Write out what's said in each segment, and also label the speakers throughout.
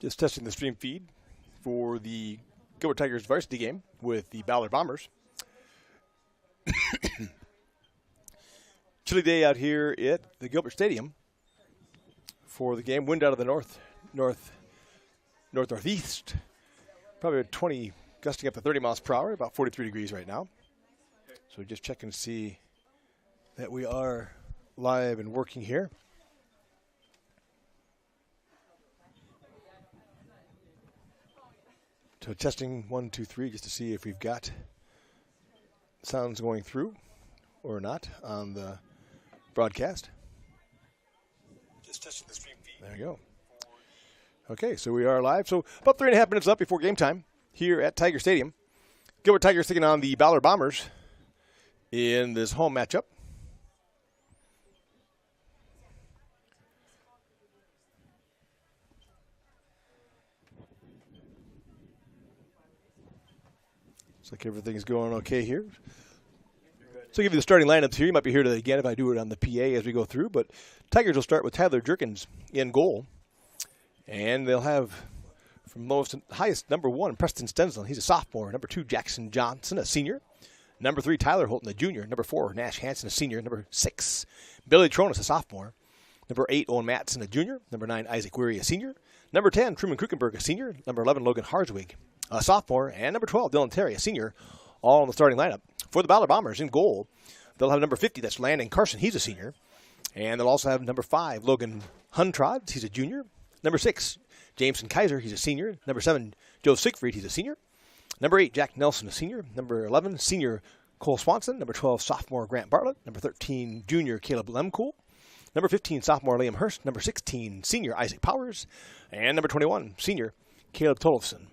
Speaker 1: Just testing the stream feed for the Gilbert Tigers varsity game with the Ballard Bombers. Chilly day out here at the Gilbert Stadium for the game. Wind out of the northeast. Probably 20, gusting up to 30 miles per hour, about 43 degrees right now. So just checking to see that we are live and working here. So testing 1, 2, 3 just to see if we've got sounds going through or not on the broadcast. Just testing the stream feed. There you go. Okay, so we are live. So about 3.5 minutes left before game time here at Tiger Stadium. Gilbert Tigers taking on the Ballard Bombers in this home matchup. Looks like everything's going okay here. So I'll give you the starting lineups here. You might be here today again if I do it on the PA as we go through. But Tigers will start with Tyler Jerkins in goal. And they'll have from lowest to highest, number 1, Preston Stensland. He's a sophomore. Number 2, Jackson Johnson, a senior. Number 3, Tyler Holton, a junior. Number 4, Nash Hansen, a senior. Number 6, Billy Tronis, a sophomore. Number 8, Owen Matson, a junior. Number 9, Isaac Weary, a senior. Number 10, Truman Krukenberg, a senior. Number 11, Logan Harzwig, a sophomore. And number 12, Dylan Terry, a senior, all in the starting lineup. For the Ballard Bombers in goal, they'll have number 50, that's Landon Carson. He's a senior. And they'll also have number 5, Logan Huntrod. He's a junior. Number 6, Jameson Kaiser. He's a senior. Number 7, Joe Siegfried. He's a senior. Number 8, Jack Nelson, a senior. Number 11, senior Cole Swanson. Number 12, sophomore Grant Bartlett. Number 13, junior Caleb Lemcool. Number 15, sophomore Liam Hurst. Number 16, senior Isaac Powers. And number 21, senior Caleb Tolofson.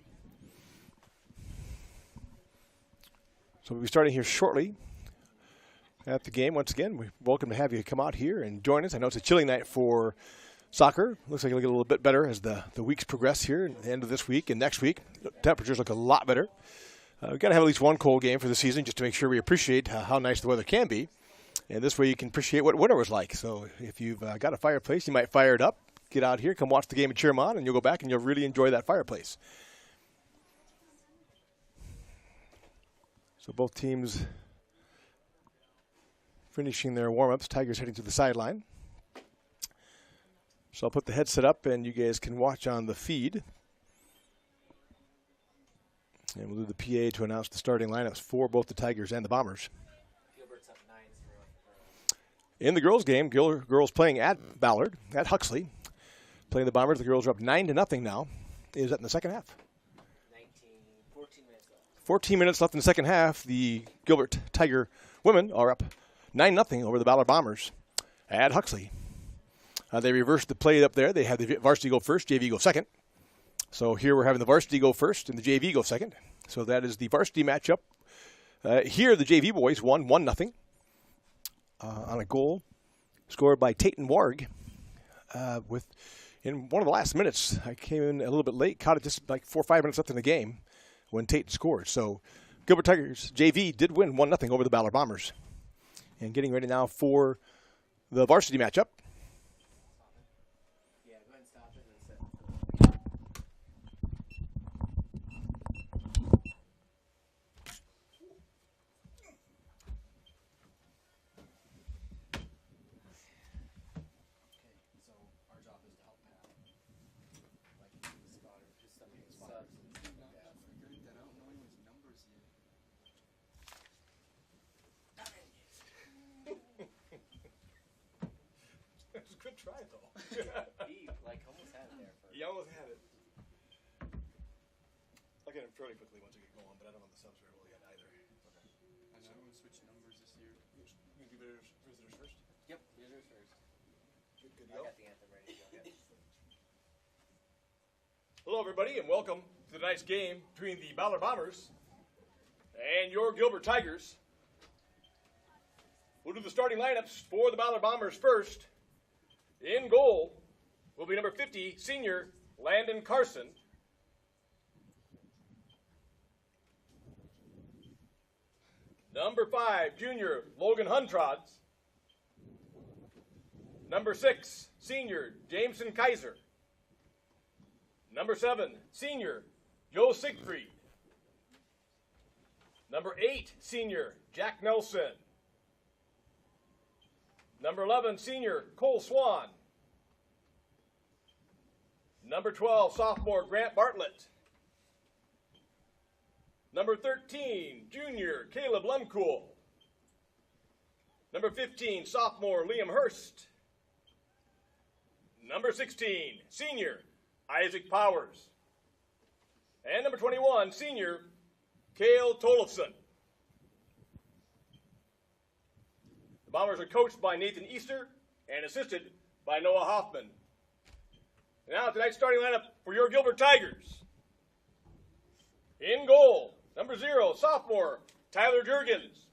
Speaker 1: So we'll be starting here shortly at the game. Once again, we're welcome to have you come out here and join us. I know it's a chilly night for soccer. Looks like it'll get a little bit better as the weeks progress here at the end of this week and next week. The temperatures look a lot better. We've got to have at least one cold game for the season just to make sure we appreciate how nice the weather can be. And this way you can appreciate what winter was like. So if you've got a fireplace, you might fire it up, get out here, come watch the game and cheer them on, and you'll go back and you'll really enjoy that fireplace. So both teams finishing their warm-ups. Tigers heading to the sideline. So I'll put the headset up and you guys can watch on the feed. And we'll do the PA to announce the starting lineups for both the Tigers and the Bombers.
Speaker 2: Gilbert's up 9-0.
Speaker 1: In the girls' game, girls playing at Ballard, at Huxley. Playing the Bombers, the girls are up 9-0 now. Is that in the second half?
Speaker 2: 14 minutes left.
Speaker 1: 14 minutes left in the second half. The Gilbert Tiger women are up 9-0 over the Ballard Bombers at Huxley. They reversed the play up there. They have the varsity go first, JV go second. So here we're having the varsity go first and the JV go second. So that is the varsity matchup. Here the JV boys won 1-0 on a goal scored by Tayton Warg. In one of the last minutes, I came in a little bit late, caught it just like 4 or 5 minutes left in the game when Tayton scored. So Gilbert Tigers JV did win 1-0 over the Ballard Bombers. And getting ready now for the varsity matchup. Good try, though.
Speaker 2: He almost had it there.
Speaker 1: He almost had it. I'll get him fairly quickly once we get going, but I don't know the subs very well yet either. Okay.
Speaker 3: And so we switch numbers this year.
Speaker 1: You can do visitors first?
Speaker 2: Yep, visitors first.
Speaker 1: Good
Speaker 2: I
Speaker 1: go.
Speaker 2: got the anthem ready to go.
Speaker 1: Hello, everybody, and welcome to tonight's game between the Ballard Bombers and your Gilbert Tigers. We'll do the starting lineups for the Ballard Bombers first. In goal will be number 50, senior Landon Carson. Number 5, junior Logan Huntrods. Number 6, senior Jameson Kaiser.
Speaker 4: Number 7, senior, Joe Siegfried. Number 8, senior, Jack Nelson. Number 11, senior, Cole Swan. Number 12, sophomore, Grant Bartlett. Number 13, junior, Caleb Lemcool. Number 15, sophomore, Liam Hurst. Number 16, senior, Isaac Powers. And number 21, senior, Cale Tollefson. The Bombers are coached by Nathan Easter and assisted by Noah Hoffman. Now tonight's starting lineup for your Gilbert Tigers. In goal, number 0, sophomore, Tyler Jurgens.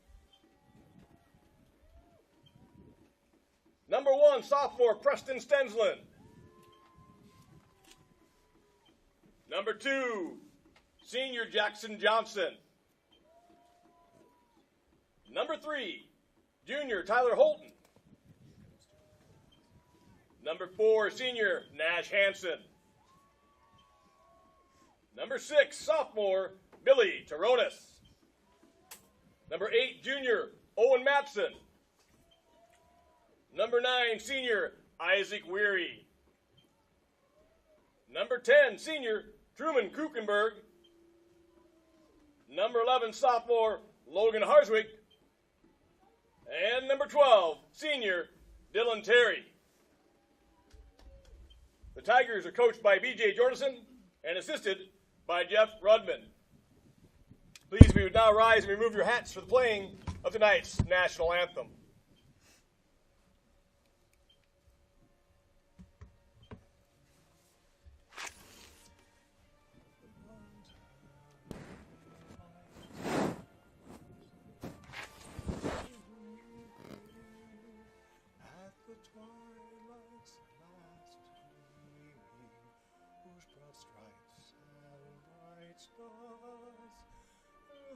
Speaker 4: Number 1, sophomore, Preston Stensland. Number 2, senior, Jackson Johnson. Number 3, junior, Tyler Holton. Number 4, senior, Nash Hansen. Number 6, sophomore, Billy Taronis. Number 8, junior, Owen Matson. Number 9, senior, Isaac Weary. Number 10, senior, Truman Kuchenberg. Number 11, sophomore, Logan Harswick. And number 12, senior, Dylan Terry. The Tigers are coached by B.J. Jordison and assisted by Jeff Rudman. Please, if you would now rise and remove your hats for the playing of tonight's national anthem.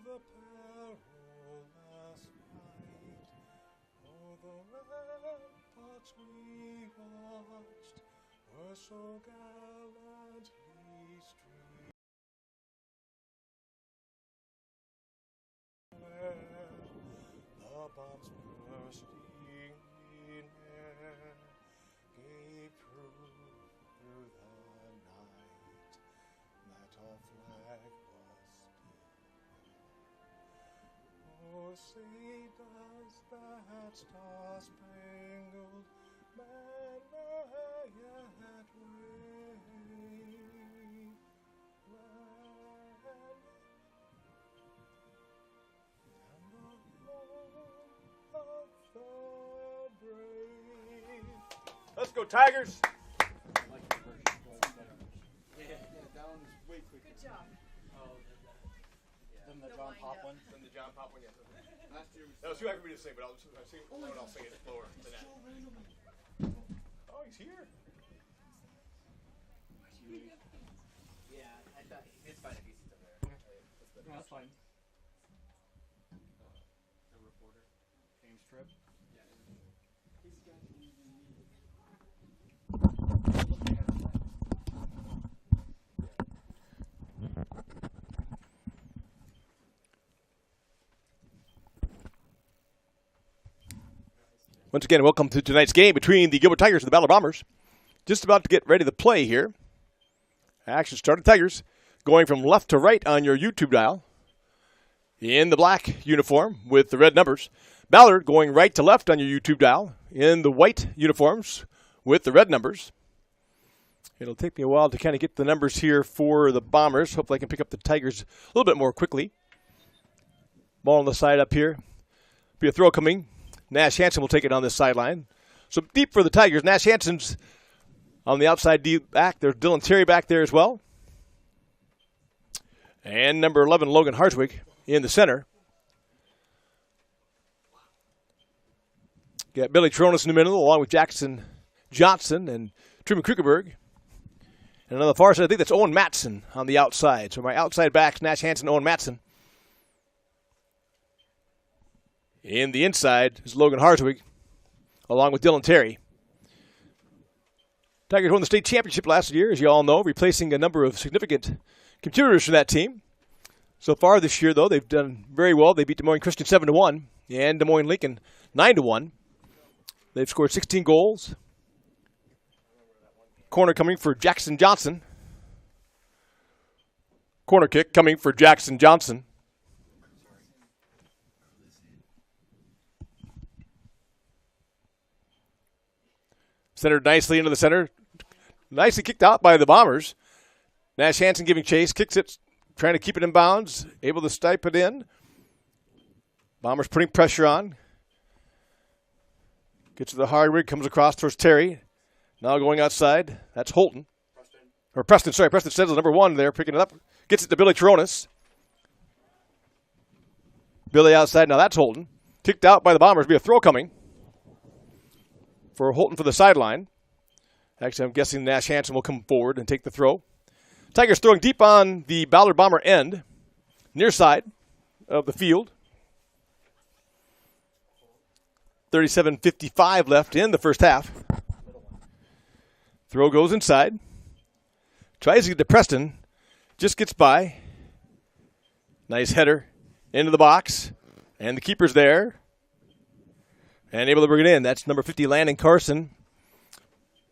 Speaker 5: The perilous fight, oh, the ramparts we watched were so gallantly streamed. The bombs bursting in air gave proof through the night that our flag was oh, say does that star-spangled banner yet wave? And the home of the brave.
Speaker 4: Let's go, Tigers.
Speaker 3: Down is way quicker.
Speaker 6: Good job.
Speaker 3: Than the
Speaker 6: The
Speaker 3: John
Speaker 6: wind
Speaker 3: Pop
Speaker 6: up.
Speaker 3: one.
Speaker 4: Then the John Pop one, yeah.
Speaker 3: Last year was
Speaker 4: That was too hard for me to sing, but I'll sing it lower than that. Oh, he's here.
Speaker 2: Yeah, I thought it's fine if he's still there.
Speaker 3: that's fine. A reporter. James Tripp. Yeah.
Speaker 1: Once again, welcome to tonight's game between the Gilbert Tigers and the Ballard Bombers. Just about to get ready to play here. Action started. Tigers going from left to right on your YouTube dial in the black uniform with the red numbers. Ballard going right to left on your YouTube dial in the white uniforms with the red numbers. It'll take me a while to kind of get the numbers here for the Bombers. Hopefully I can pick up the Tigers a little bit more quickly. Ball on the side up here. Be a throw coming. Nash Hansen will take it on this sideline. So deep for the Tigers. Nash Hansen's on the outside deep back. There's Dylan Terry back there as well. And number 11, Logan Harswick in the center. Got Billy Tronis in the middle along with Jackson Johnson and Truman Krugerberg. And on the far side, I think that's Owen Matson on the outside. So my outside backs, Nash Hansen, Owen Matson. In the inside is Logan Harswick, along with Dylan Terry. Tigers won the state championship last year, as you all know, replacing a number of significant contributors from that team. So far this year, though, they've done very well. They beat Des Moines Christian 7-1 and Des Moines Lincoln 9-1. They've scored 16 goals. Corner coming for Jackson Johnson. Corner kick coming for Jackson Johnson. Centered nicely into the center. Nicely kicked out by the Bombers. Nash Hansen giving chase. Kicks it, trying to keep it in bounds. Able to stipe it in. Bombers putting pressure on. Gets to the hardwood. Comes across towards Terry. Now going outside. That's Holton. Preston, sorry. Preston Stedsel, number 1 there, picking it up. Gets it to Billy Tronis. Billy outside. Now that's Holton. Kicked out by the Bombers. Be a throw coming for Holton for the sideline. Actually, I'm guessing Nash Hansen will come forward and take the throw. Tigers throwing deep on the Ballard Bomber end, near side of the field. 37:55 left in the first half. Throw goes inside. Tries to get to Preston. Just gets by. Nice header into the box. And the keeper's there. And able to bring it in. That's number 50, Landon Carson.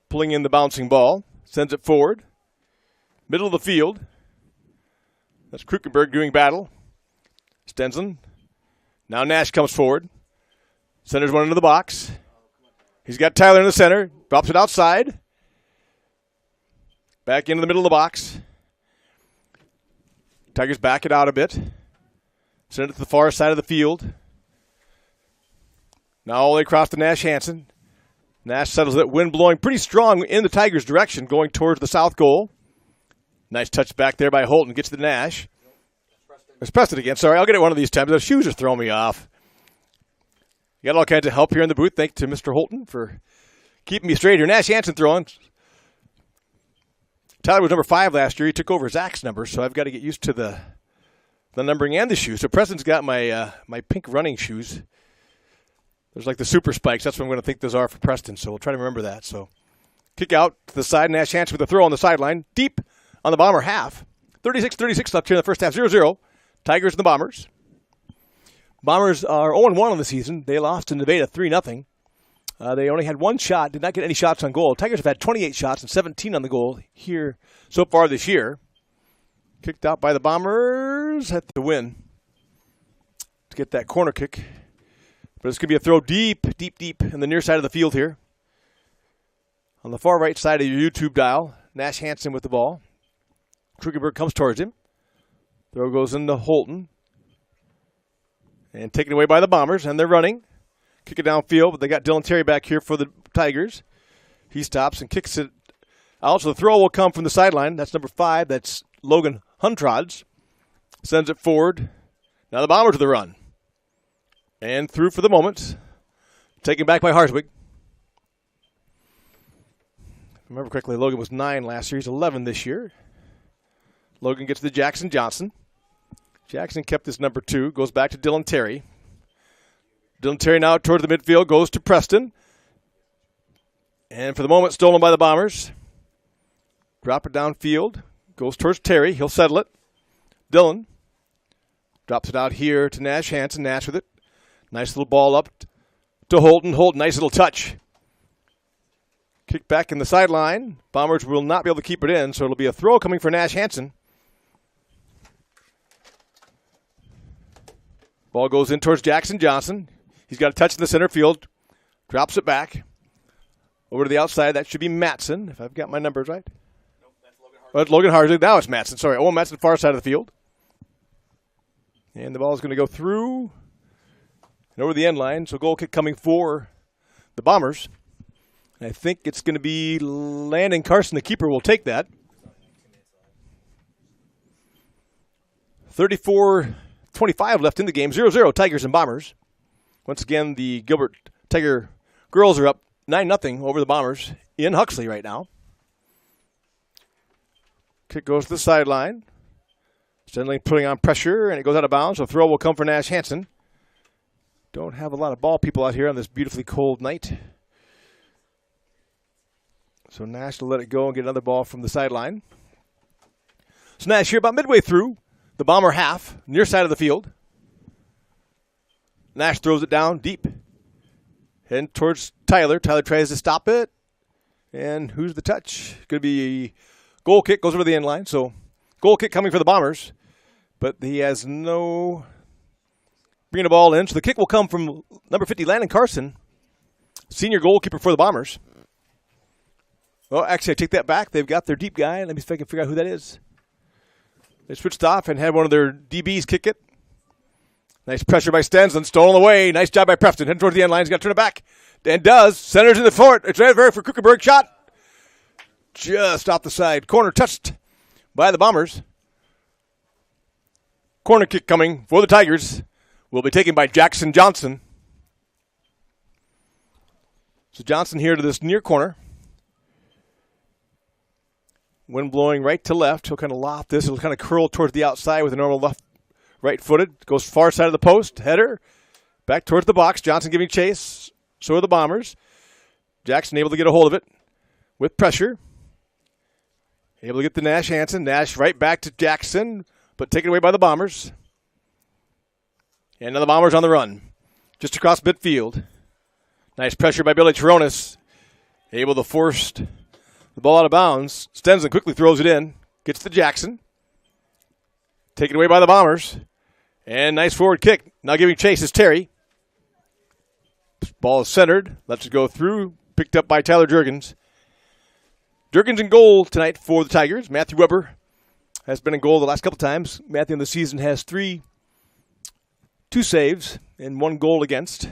Speaker 1: Pulling in the bouncing ball. Sends it forward. Middle of the field. That's Krukenberg doing battle. Stenson. Now Nash comes forward. Centers one into the box. He's got Tyler in the center. Drops it outside. Back into the middle of the box. Tigers back it out a bit. Send it to the far side of the field. Now all the way across to Nash Hansen. Nash settles it. Wind blowing pretty strong in the Tigers' direction, going towards the south goal. Nice touch back there by Holton. Gets to Nash. It's Preston again. Sorry, I'll get it one of these times. Those shoes are throwing me off. You got all kinds of help here in the booth. Thanks to Mr. Holton for keeping me straight here. Nash Hansen throwing. Tyler was number 5 last year. He took over Zach's number, so I've got to get used to the numbering and the shoes. So Preston's got my my pink running shoes. There's like the super spikes. That's what I'm going to think those are for Preston, so we'll try to remember that. So kick out to the side. Nash Hansen with a throw on the sideline. Deep on the Bomber half. 36-36 left here in the first half. 0-0. Tigers and the Bombers. Bombers are 0-1 on the season. They lost to Nevada 3-0. They only had 1 shot, did not get any shots on goal. Tigers have had 28 shots and 17 on the goal here so far this year. Kicked out by the Bombers at the win to get that corner kick. But it's going to be a throw deep in the near side of the field here. On the far right side of your YouTube dial, Nash Hansen with the ball. Krugerberg comes towards him. Throw goes into Holton. And taken away by the Bombers, and they're running. Kick it downfield, but they got Dylan Terry back here for the Tigers. He stops and kicks it out. So the throw will come from the sideline. That's number 5. That's Logan Huntrods. Sends it forward. Now the Bombers to the run. And through for the moment. Taken back by Harswig. If I remember correctly, Logan was 9 last year. He's 11 this year. Logan gets to Jackson Johnson. Jackson kept his number 2. Goes back to Dylan Terry. Dylan Terry now towards the midfield. Goes to Preston. And for the moment, stolen by the Bombers. Drop it downfield. Goes towards Terry. He'll settle it. Dylan drops it out here to Nash Hansen. Nash with it. Nice little ball up to Holton. Holton, nice little touch. Kick back in the sideline. Bombers will not be able to keep it in, so it'll be a throw coming for Nash Hansen. Ball goes in towards Jackson Johnson. He's got a touch in the center field. Drops it back. Over to the outside. That should be Matson, if I've got my numbers right.
Speaker 3: Nope, that's Logan Hart.
Speaker 1: Oh, it's Logan Harsig. Now it's Matson. Sorry. Owen Matson, far side of the field. And the ball is going to go through and over the end line. So goal kick coming for the Bombers. And I think it's going to be Landon Carson, the keeper, will take that. 34-25 left in the game. 0-0 Tigers and Bombers. Once again, the Gilbert Tiger girls are up 9-0 over the Bombers in Huxley right now. Kick goes to the sideline. Stenling putting on pressure, and it goes out of bounds. So throw will come for Nash Hansen. Don't have a lot of ball people out here on this beautifully cold night. So Nash will let it go and get another ball from the sideline. So Nash here about midway through the Bomber half, near side of the field. Nash throws it down deep. Heading towards Tyler. Tyler tries to stop it. And who's the touch? Going to be a goal kick. Goes over the end line. So goal kick coming for the Bombers. But he has no bringing the ball in. So the kick will come from number 50, Landon Carson, senior goalkeeper for the Bombers. Well, actually, I take that back. They've got their deep guy. Let me see if I can figure out who that is. They switched off and had one of their DBs kick it. Nice pressure by Stenson. Stolen away. Nice job by Preston. Heading towards the end line. He's got to turn it back. And does. Centers in the fort. It's right there for Krukenberg. Shot. Just off the side. Corner touched by the Bombers. Corner kick coming for the Tigers. Will be taken by Jackson Johnson. So Johnson here to this near corner. Wind blowing right to left. He'll kind of loft this. It'll kind of curl towards the outside with a normal left, right-footed. Goes far side of the post. Header. Back towards the box. Johnson giving chase. So are the Bombers. Jackson able to get a hold of it with pressure. Able to get to Nash Hansen. Nash right back to Jackson, but taken away by the Bombers. And now the Bombers on the run. Just across midfield. Nice pressure by Billy Chironis. Able to force the ball out of bounds. Stenson quickly throws it in. Gets to Jackson. Taken away by the Bombers. And nice forward kick. Now giving chase is Terry. Ball is centered. Lets it go through. Picked up by Tyler Jurgens. Jurgens in goal tonight for the Tigers. Matthew Weber has been in goal the last couple times. Matthew in the season has two saves and 1 goal against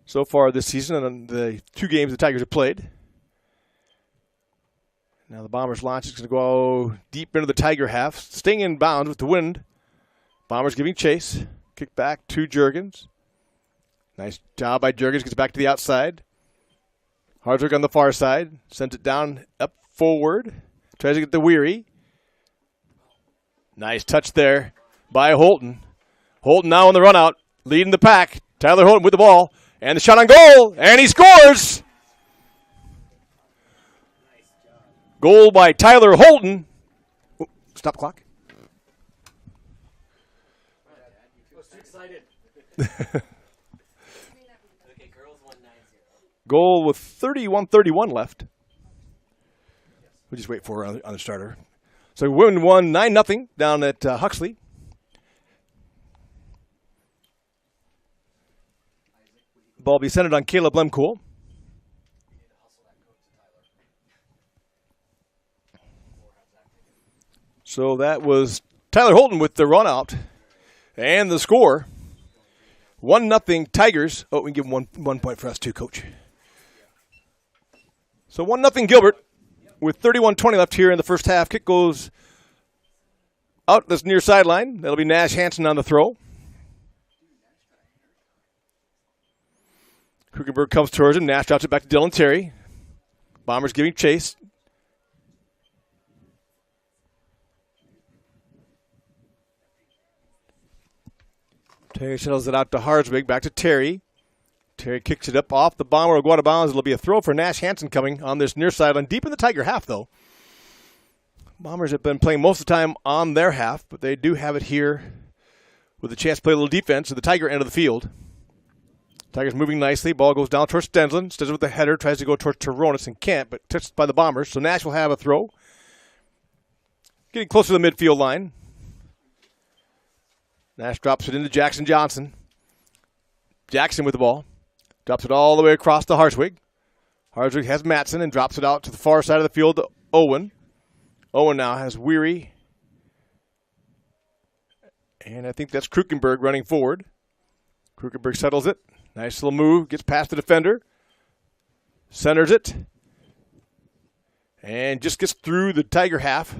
Speaker 1: so far this season on the 2 games the Tigers have played. Now the Bombers launch is going to go deep into the Tiger half. Staying in bounds with the wind. Bombers giving chase. Kick back to Jurgens. Nice job by Jurgens. Gets back to the outside. Hardwick on the far side. Sends it down up forward. Tries to get the Weary. Nice touch there by Holton. Holton now on the run out. Leading the pack. Tyler Holton with the ball. And the shot on goal. And he scores! Goal by Tyler Holton. Oh, stop clock.
Speaker 2: I was too excited. Okay, girls 190.
Speaker 1: Goal with 31:31 left. We'll just wait for her on the starter. So win 9-0 down at Huxley. Ball be centered on Caleb Lemcool. So that was Tyler Holton with the run out and the score. 1-0 Tigers. Oh, we can give him one point for us too, Coach. So 1-0 Gilbert with 31:20 left here in the first half. Kick goes out this near sideline. That'll be Nash Hansen on the throw. Krukenberg comes towards him. Nash drops it back to Dylan Terry. Bombers giving chase. Terry shuttles it out to Harswig. Back to Terry. Terry kicks it up off the Bomber. Will go out of bounds. It'll be a throw for Nash Hansen coming on this near sideline. Deep in the Tiger half, though. Bombers have been playing most of the time on their half, but they do have it here with a chance to play a little defense at the Tiger end of the field. Tigers moving nicely. Ball goes down towards Stenson. Stenson with the header. Tries to go towards Taronis and can't, but touched by the Bombers. So Nash will have a throw. Getting closer to the midfield line. Nash drops it into Jackson Johnson. Jackson with the ball. Drops it all the way across to Harswig. Harswig has Matson and drops it out to the far side of the field to Owen. Owen now has Weary. And I think that's Krukenberg running forward. Krukenberg settles it. Nice little move. Gets past the defender. Centers it. And just gets through the Tiger half.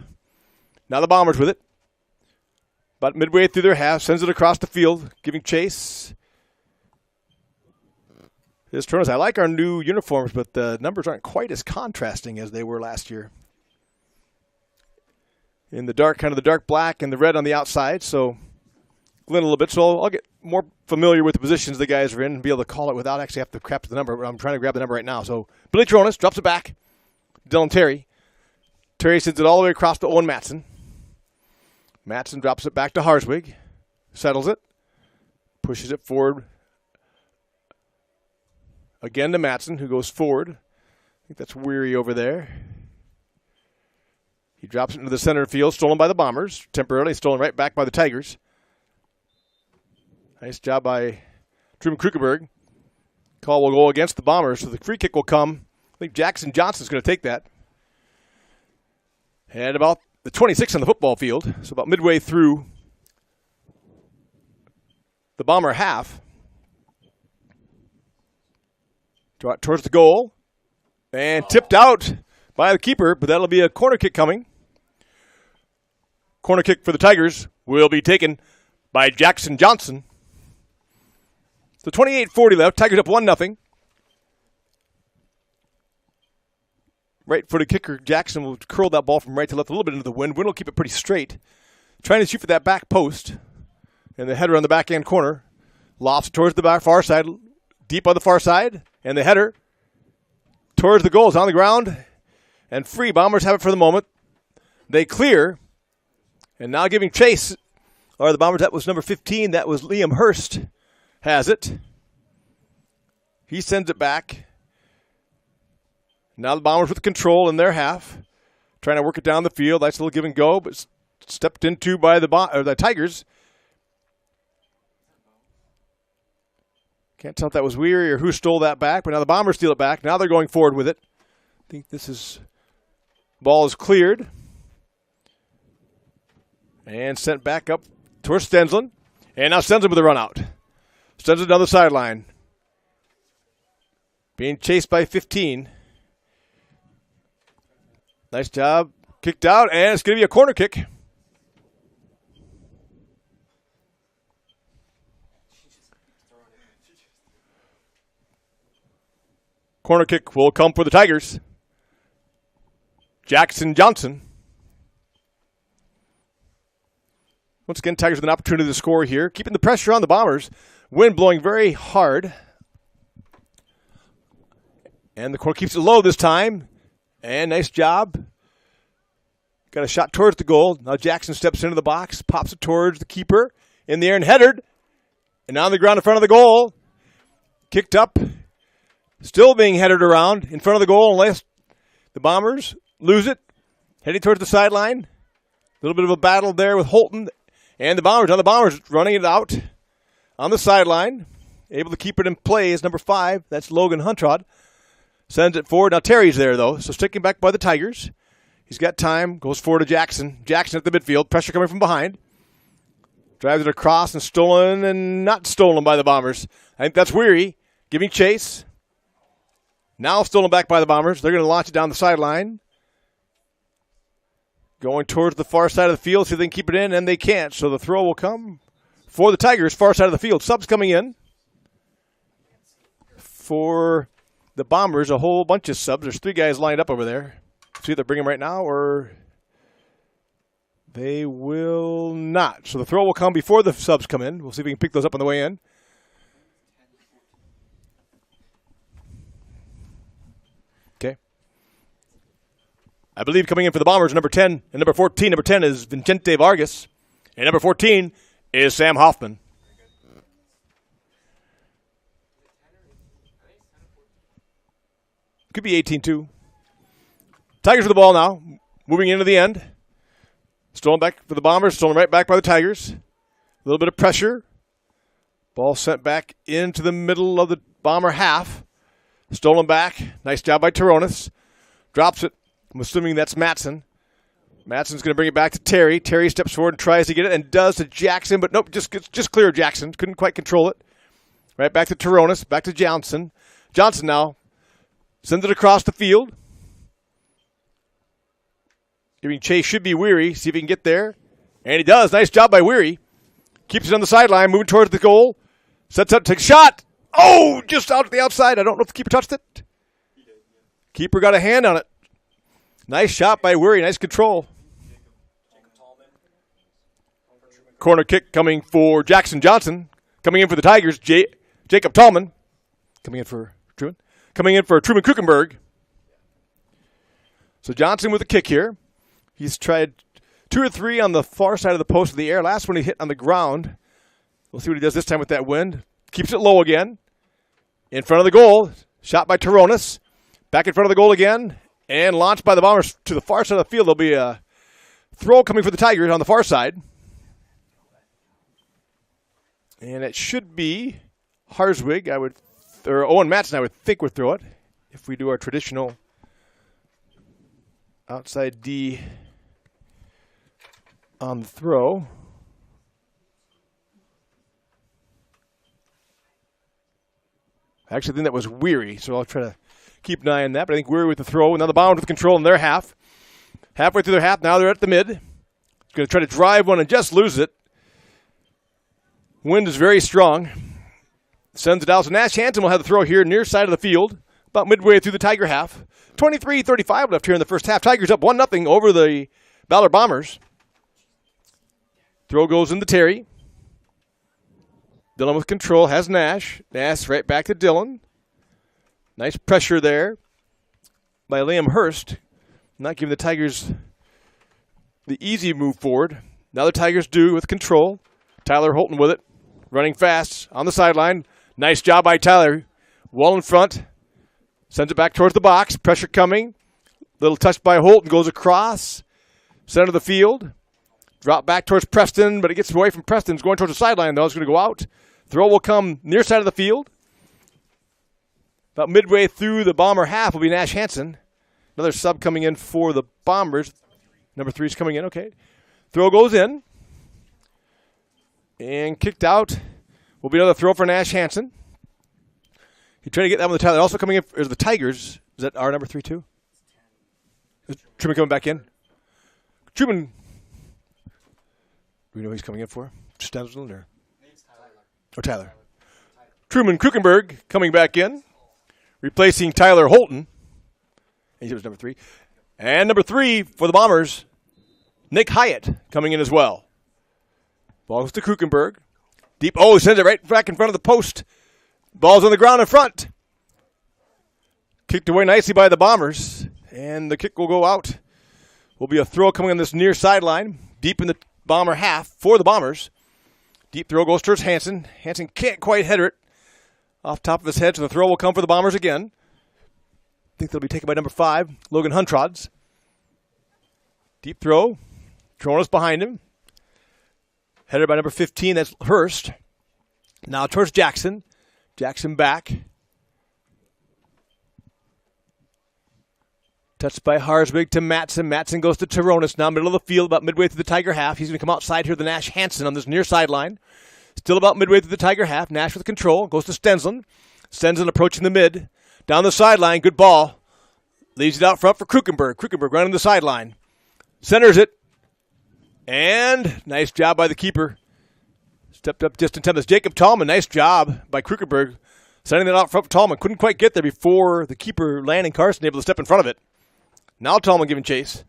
Speaker 1: Now the Bombers with it. About midway through their half. Sends it across the field. Giving chase. This Tronos. I like our new uniforms, but the numbers aren't quite as contrasting as they were last year. In the dark, kind of the dark black and the red on the outside. So glint a little bit. So I'll get more familiar with the positions the guys are in and be able to call it without actually having to grab the number. I'm trying to grab the number right now. So Billy Tronis drops it back. Dylan Terry. Terry sends it all the way across to Owen Matson. Matson drops it back to Harswig. Settles it. Pushes it forward. Again to Matson, who goes forward. I think that's Weary over there. He drops it into the center field, stolen by the Bombers. Temporarily stolen right back by the Tigers. Nice job by Truman Krukenberg. Call will go against the Bombers, so the free kick will come. I think Jackson Johnson's going to take that. And about the 26 on the football field, so about midway through the Bomber half. Draw it towards the goal. And tipped out by the keeper, but that'll be a corner kick coming. Corner kick for the Tigers will be taken by Jackson Johnson. So 28:40 left. Tigers up 1-0. Right-footed kicker Jackson will curl that ball from right to left a little bit into the wind. Wind will keep it pretty straight. Trying to shoot for that back post. And the header on the back end corner. Lofts towards the far side. Deep on the far side. And the header towards the goal is on the ground. And free. Bombers have it for the moment. They clear. And now giving chase are the Bombers. That was number 15. That was Liam Hurst. Has it. He sends it back. Now the Bombers with control in their half. Trying to work it down the field. Nice little give and go, but stepped into by the Tigers. Can't tell if that was Weary or who stole that back, but now the Bombers steal it back. Now they're going forward with it. I think this is... Ball is cleared. And sent back up towards Stensland. And now Stensland with a run out. Stensland down the sideline. Being chased by 15. Nice job. Kicked out, and it's going to be a corner kick. Corner kick will come for the Tigers. Jackson Johnson. Once again, Tigers with an opportunity to score here. Keeping the pressure on the Bombers. Wind blowing very hard. And the corner keeps it low this time. And nice job. Got a shot towards the goal. Now Jackson steps into the box. Pops it towards the keeper. In the air and headed. And on the ground in front of the goal. Kicked up. Still being headed around in front of the goal unless the Bombers lose it. Heading towards the sideline. A little bit of a battle there with Holton. And the Bombers. Now the Bombers running it out on the sideline. Able to keep it in play is number 5. That's Logan Huntrod. Sends it forward. Now Terry's there, though. So sticking back by the Tigers. He's got time. Goes forward to Jackson. Jackson at the midfield. Pressure coming from behind. Drives it across and stolen and not stolen by the Bombers. I think that's Weary giving chase. Now stolen back by the Bombers. They're going to launch it down the sideline. Going towards the far side of the field. See if they can keep it in, and they can't. So the throw will come for the Tigers. Far side of the field. Subs coming in for the Bombers, a whole bunch of subs. There's 3 guys lined up over there. See if they're bringing them right now, or they will not. So the throw will come before the subs come in. We'll see if we can pick those up on the way in. Okay. I believe coming in for the Bombers, number 10 and number 14. Number 10 is Vincente Vargas, and number 14 is Sam Hoffman. Could be 18-2. Tigers with the ball now. Moving into the end. Stolen back for the Bombers. Stolen right back by the Tigers. A little bit of pressure. Ball sent back into the middle of the Bomber half. Stolen back. Nice job by Taronis. Drops it. I'm assuming that's Matson. Matson's going to bring it back to Terry. Terry steps forward and tries to get it and does to Jackson. But nope, just clear Jackson. Couldn't quite control it. Right back to Taronis. Back to Johnson. Johnson now. Sends it across the field. Giving chase should be Weary. See if he can get there. And he does. Nice job by Weary. Keeps it on the sideline. Moving towards the goal. Sets up. Takes a shot. Oh, just out to the outside. I don't know if the keeper touched it.
Speaker 3: He did, yeah.
Speaker 1: Keeper got a hand on it. Nice shot by Weary. Nice control. Corner kick coming for Jackson Johnson. Coming in for the Tigers. Jacob Tallman. Coming in for Truman. Coming in for Truman Kuchenberg. So Johnson with a kick here. He's tried 2 or 3 on the far side of the post of the air. Last one he hit on the ground. We'll see what he does this time with that wind. Keeps it low again. In front of the goal. Shot by Taronis. Back in front of the goal again. And launched by the Bombers to the far side of the field. There'll be a throw coming for the Tigers on the far side. And it should be Harswig, or Owen Matson, I would think would throw it if we do our traditional outside D on the throw. I actually think that was Weary, so I'll try to keep an eye on that. But I think Weary with the throw. Now the Bombers with control in their half. Halfway through their half, now they're at the mid. Going to try to drive one and just lose it. Wind is very strong. Sends it out. So Nash Hansen will have the throw here near side of the field, about midway through the Tiger half. 23-35 left here in the first half. Tigers up 1-0 over the Ballard Bombers. Throw goes into Terry. Dillon with control, has Nash. Nash right back to Dillon. Nice pressure there by Liam Hurst. Not giving the Tigers the easy move forward. Now the Tigers do with control. Tyler Holton with it. Running fast on the sideline. Nice job by Tyler. Well in front. Sends it back towards the box. Pressure coming. Little touch by Holton. Goes across. Center of the field. Drop back towards Preston, but it gets away from Preston. It's going towards the sideline, though. It's going to go out. Throw will come near side of the field. About midway through the Bomber half will be Nash Hansen. Another sub coming in for the Bombers. Number 3 is coming in. Okay. Throw goes in. And kicked out will be another throw for Nash Hansen. He tried to get that one with Tyler. Also coming in is the Tigers. Is that our number 3 too? Is Truman coming back in? Truman. Do we know who he's coming in for? Stenzel or? Oh, Tyler. Truman Krukenberg coming back in. Replacing Tyler Holton. And he was number 3. And number 3 for the Bombers, Nick Hyatt coming in as well. Ball goes to Krukenberg. Deep. Oh, he sends it right back in front of the post. Ball's on the ground in front. Kicked away nicely by the Bombers. And the kick will go out. Will be a throw coming on this near sideline. Deep in the Bomber half for the Bombers. Deep throw goes towards Hansen. Hansen can't quite header it off top of his head, so the throw will come for the Bombers again. I think they'll be taken by number 5, Logan Huntrods. Deep throw. Tronos behind him. Headed by number 15, that's Hurst. Now towards Jackson. Jackson back. Touched by Harswig to Matson. Matson goes to Taronis. Now middle of the field, about midway through the Tiger half. He's going to come outside here to Nash Hansen on this near sideline. Still about midway through the Tiger half. Nash with control. Goes to Stenzel. Stenzel approaching the mid. Down the sideline. Good ball. Leaves it out front for Krukenberg. Krukenberg running the sideline. Centers it. And nice job by the keeper. Stepped up just in time. That's Jacob Tallman. Nice job by Krukenberg. Sending it out front for Tallman. Couldn't quite get there before the keeper, Landon Carson, able to step in front of it. Now Tallman giving chase.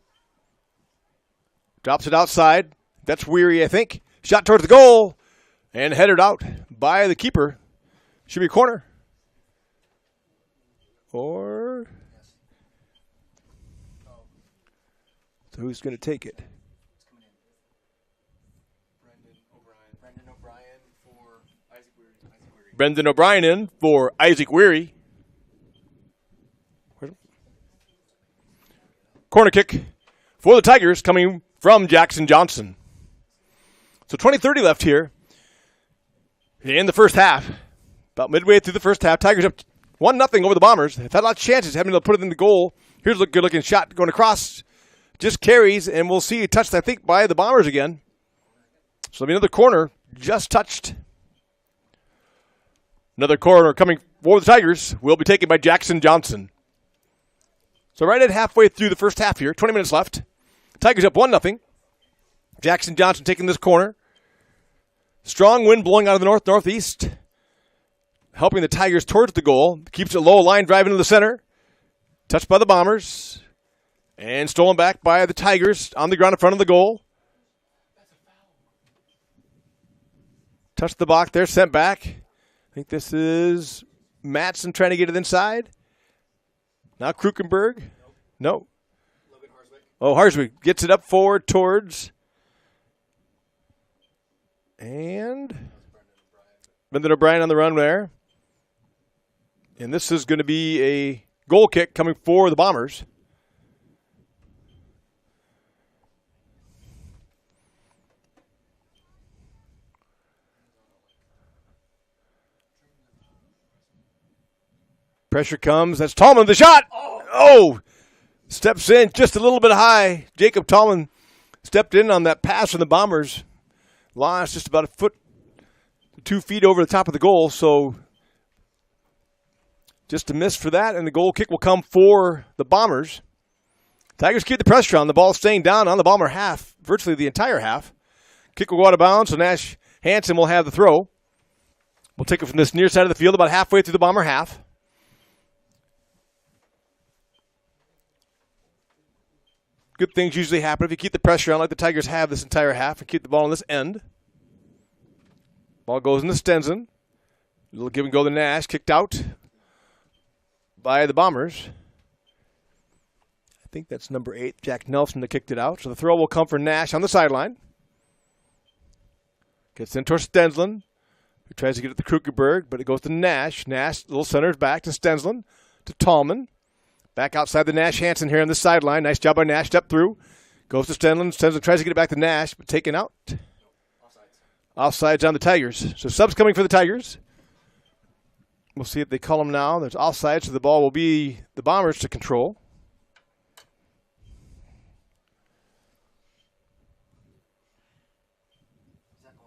Speaker 1: Drops it outside. That's Weary, I think. Shot towards the goal. And headed out by the keeper. Should be a corner. Or... So who's going to take it?
Speaker 3: Brendan O'Brien for Isaac Weary.
Speaker 1: Brendan O'Brien in for Isaac Weary. Corner kick for the Tigers coming from Jackson Johnson. So 20-30 left here in the first half. About midway through the first half, Tigers up 1-0 over the Bombers. They've had lots of chances, having to put it in the goal. Here's a good-looking shot going across. Just carries, and we'll see it touched, I think, by the Bombers again. So another corner just touched. Another corner coming for the Tigers will be taken by Jackson Johnson. So right at halfway through the first half here, 20 minutes left. Tigers up 1-0. Jackson Johnson taking this corner. Strong wind blowing out of the north-northeast. Helping the Tigers towards the goal. Keeps it low, line drive into the center. Touched by the Bombers. And stolen back by the Tigers on the ground in front of the goal. Touched the block there, sent back. I think this is Matson trying to get it inside. Now Krukenberg. No. Oh, Harswick gets it up forward towards. And Brendan O'Brien on the run there. And this is going to be a goal kick coming for the Bombers. Pressure comes. That's Tallman. The shot. Oh! Steps in just a little bit high. Jacob Tallman stepped in on that pass from the Bombers. Lost just about a foot, 2 feet over the top of the goal. So just a miss for that. And the goal kick will come for the Bombers. Tigers keep the pressure on. The ball staying down on the Bomber half, virtually the entire half. Kick will go out of bounds. So Nash Hansen will have the throw. We'll take it from this near side of the field about halfway through the Bomber half. Good things usually happen if you keep the pressure on like the Tigers have this entire half and keep the ball on this end. Ball goes into Stenson. A little give and go to Nash. Kicked out by the Bombers. I think that's number 8, Jack Nelson, that kicked it out. So the throw will come for Nash on the sideline. Gets in towards Stensland, who tries to get it to Krugerberg, but it goes to Nash. Nash, little centers back to Stensland, to Tallman. Back outside the Nash Hansen here on the sideline. Nice job by Nash. Step through. Goes to Stensland. Stensland tries to get it back to Nash, but taken out. Offsides on the Tigers. So subs coming for the Tigers. We'll see if they call them now. There's offsides, so the ball will be the Bombers to control.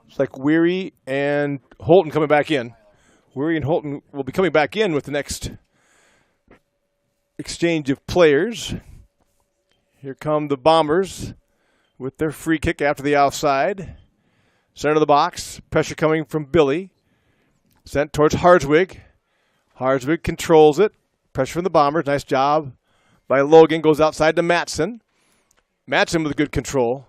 Speaker 1: It's like Weary and Holton coming back in. Weary and Holton will be coming back in with the next exchange of players. Here come the Bombers with their free kick after the outside. Center of the box. Pressure coming from Billy. Sent towards Harswig. Harswig controls it. Pressure from the Bombers. Nice job by Logan. Goes outside to Matson. Matson with good control.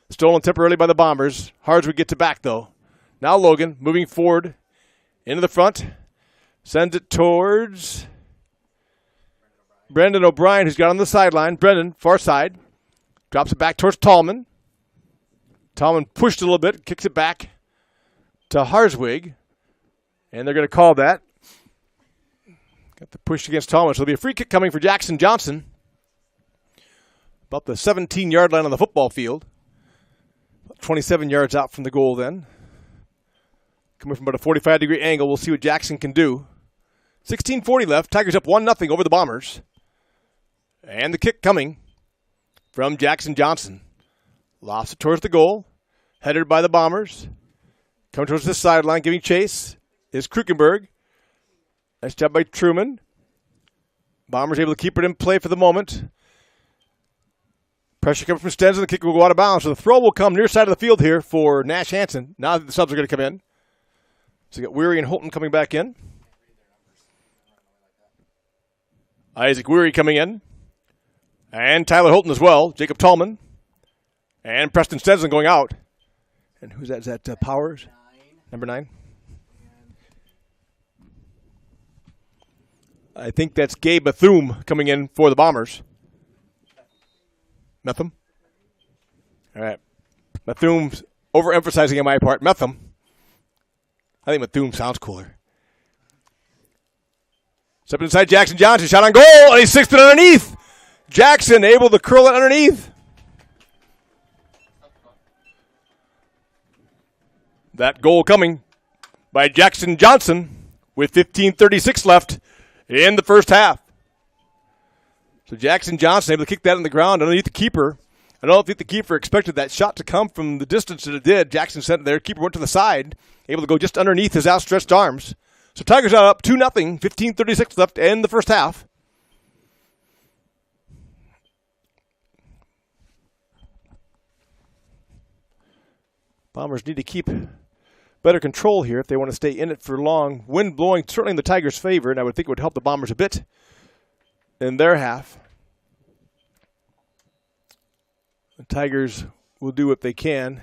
Speaker 1: Stolen temporarily by the Bombers. Harswig gets it back, though. Now Logan moving forward into the front. Sends it towards Brendan O'Brien, who's got on the sideline. Brendan, far side. Drops it back towards Tallman. Tallman pushed a little bit, kicks it back to Harswig. And they're going to call that. Got the push against Tallman. So there'll be a free kick coming for Jackson Johnson. About the 17-yard line on the football field. About 27 yards out from the goal then. Coming from about a 45-degree angle. We'll see what Jackson can do. 16:40 left. Tigers up 1-0 over the Bombers. And the kick coming from Jackson Johnson. Lofts it towards the goal. Headed by the Bombers. Coming towards the sideline, giving chase is Krukenberg. Nice job by Truman. Bombers able to keep it in play for the moment. Pressure coming from Stenson. The kick will go out of bounds. So the throw will come near side of the field here for Nash Hansen. Now that the subs are going to come in. So you got Weary and Holton coming back in. Isaac Weary coming in. And Tyler Holton as well. Jacob Tallman. And Preston Stenson going out. And who's that? Is that Powers? Number 9? I think that's Gabe Bethune coming in for the Bombers. Metham? All right. Bethune's overemphasizing on my part. Metham. I think Bethune sounds cooler. Stepping inside Jackson Johnson. Shot on goal. And he sixth it underneath. Jackson able to curl it underneath. That goal coming by Jackson Johnson with 15:36 left in the first half. So Jackson Johnson able to kick that in the ground underneath the keeper. I don't think the keeper expected that shot to come from the distance that it did. Jackson sent it there. Keeper went to the side, able to go just underneath his outstretched arms. So Tigers are up 2-0, 15:36 left in the first half. Bombers need to keep better control here if they want to stay in it for long. Wind blowing certainly in the Tigers' favor, and I would think it would help the Bombers a bit in their half. The Tigers will do what they can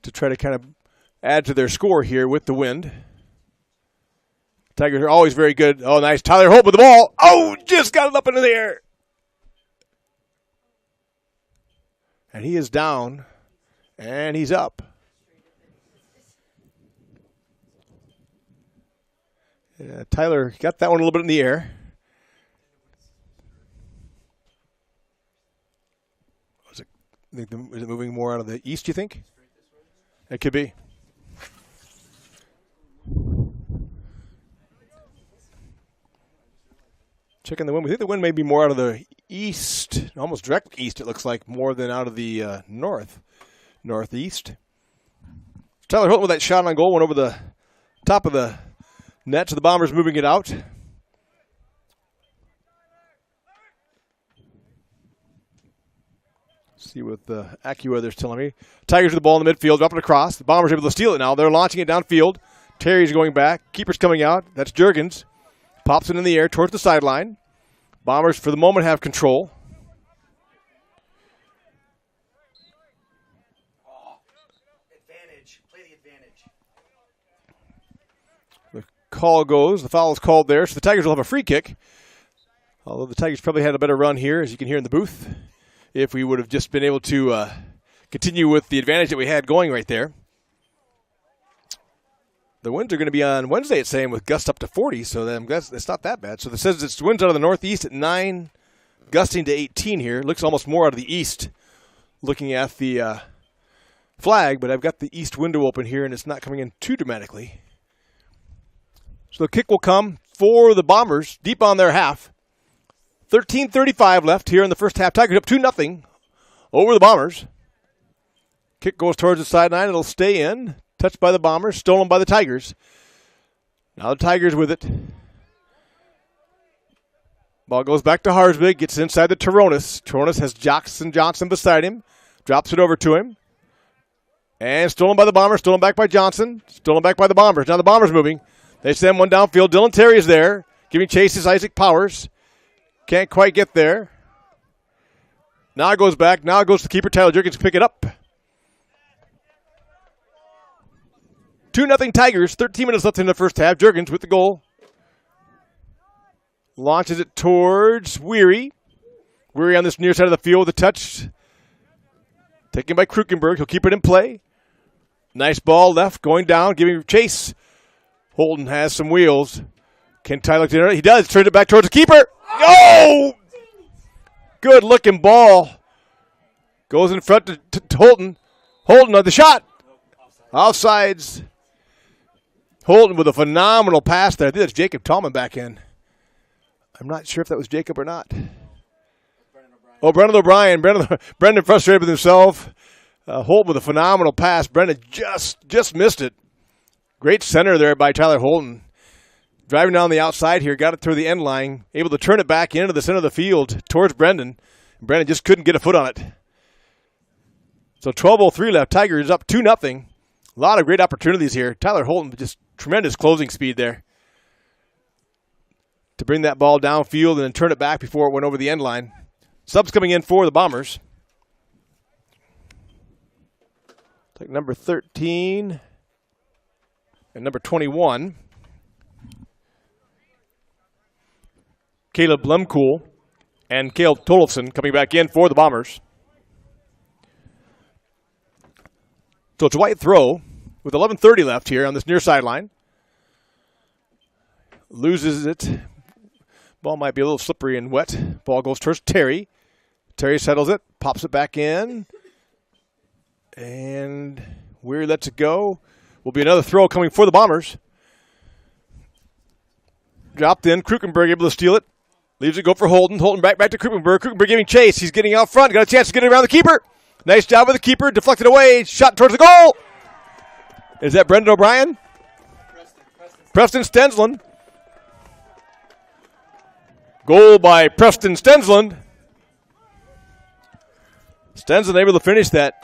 Speaker 1: to try to kind of add to their score here with the wind. Tigers are always very good. Oh, nice. Tyler Holt with the ball. Oh, just got it up into the air. And he is down, and he's up. Yeah, Tyler got that one a little bit in the air. Is it moving more out of the east, you think? It could be. Checking the wind. We think the wind may be more out of the east, almost direct east, it looks like, more than out of the northeast. Tyler Holton with that shot on goal, went over the top of the net, so the Bombers moving it out. See what the AccuWeather's telling me. Tigers with the ball in the midfield, drop it across. The Bombers are able to steal it now. They're launching it downfield. Terry's going back. Keeper's coming out. That's Juergens. Pops it in the air towards the sideline. Bombers, for the moment, have control.
Speaker 2: Advantage. Play the advantage.
Speaker 1: The call goes. The foul is called there, so the Tigers will have a free kick. Although the Tigers probably had a better run here, as you can hear in the booth, if we would have just been able to continue with the advantage that we had going right there. The winds are going to be on Wednesday, it's saying, with gusts up to 40, so then it's not that bad. So it says it's winds out of the northeast at 9, gusting to 18 here. Looks almost more out of the east, looking at the flag, but I've got the east window open here, and it's not coming in too dramatically. So the kick will come for the Bombers, deep on their half. 13:35 left here in the first half. Tigers up 2-0 over the Bombers. Kick goes towards the sideline. It'll stay in. Touched by the Bombers, stolen by the Tigers. Now the Tigers with it. Ball goes back to Harsbig, gets inside the Toronis. Toronis has Jackson Johnson beside him. Drops it over to him. And stolen by the Bombers, stolen back by Johnson. Stolen back by the Bombers. Now the Bombers moving. They send one downfield. Dylan Terry is there. Giving chase is Isaac Powers. Can't quite get there. Now it goes back. Now it goes to the keeper. Tyler Juergens to pick it up. 2-0 Tigers. 13 minutes left in the first half. Juergens with the goal. Launches it towards Weary. Weary on this near side of the field with a touch. Taken by Krukenberg. He'll keep it in play. Nice ball left. Going down. Giving chase. Holton has some wheels. Can Tyler get it? He does. Turns it back towards the keeper. Oh! Good looking ball. Goes in front to Holton. Holton on the shot. Offsides. Holton with a phenomenal pass there. I think that's Jacob Tallman back in. I'm not sure if that was Jacob or not. Oh, Brendan O'Brien. Brendan frustrated with himself. Holton with a phenomenal pass. Brendan just missed it. Great center there by Tyler Holton. Driving down the outside here, got it through the end line, able to turn it back into the center of the field towards Brendan. Brendan just couldn't get a foot on it. So 12:03 left. Tigers up 2-0. A lot of great opportunities here. Tyler Holton, just tremendous closing speed there to bring that ball downfield and then turn it back before it went over the end line. Subs coming in for the Bombers. Like number 13 and number 21. Caleb Lemkool and Caleb Tolofsson coming back in for the Bombers. So it's a white throw with 11:30 left here on this near sideline. Loses it. Ball might be a little slippery and wet. Ball goes towards Terry. Terry settles it, pops it back in. And Weary lets it go. Will be another throw coming for the Bombers. Dropped in. Krukenberg able to steal it. Leaves it go for Holton. Holton back to Krukenberg. Krukenberg giving chase. He's getting out front. Got a chance to get it around the keeper. Nice job with the keeper. Deflected away. Shot towards the goal. Is that Brendan O'Brien? Preston Stensland. Goal by Preston Stensland. Stensland able to finish that.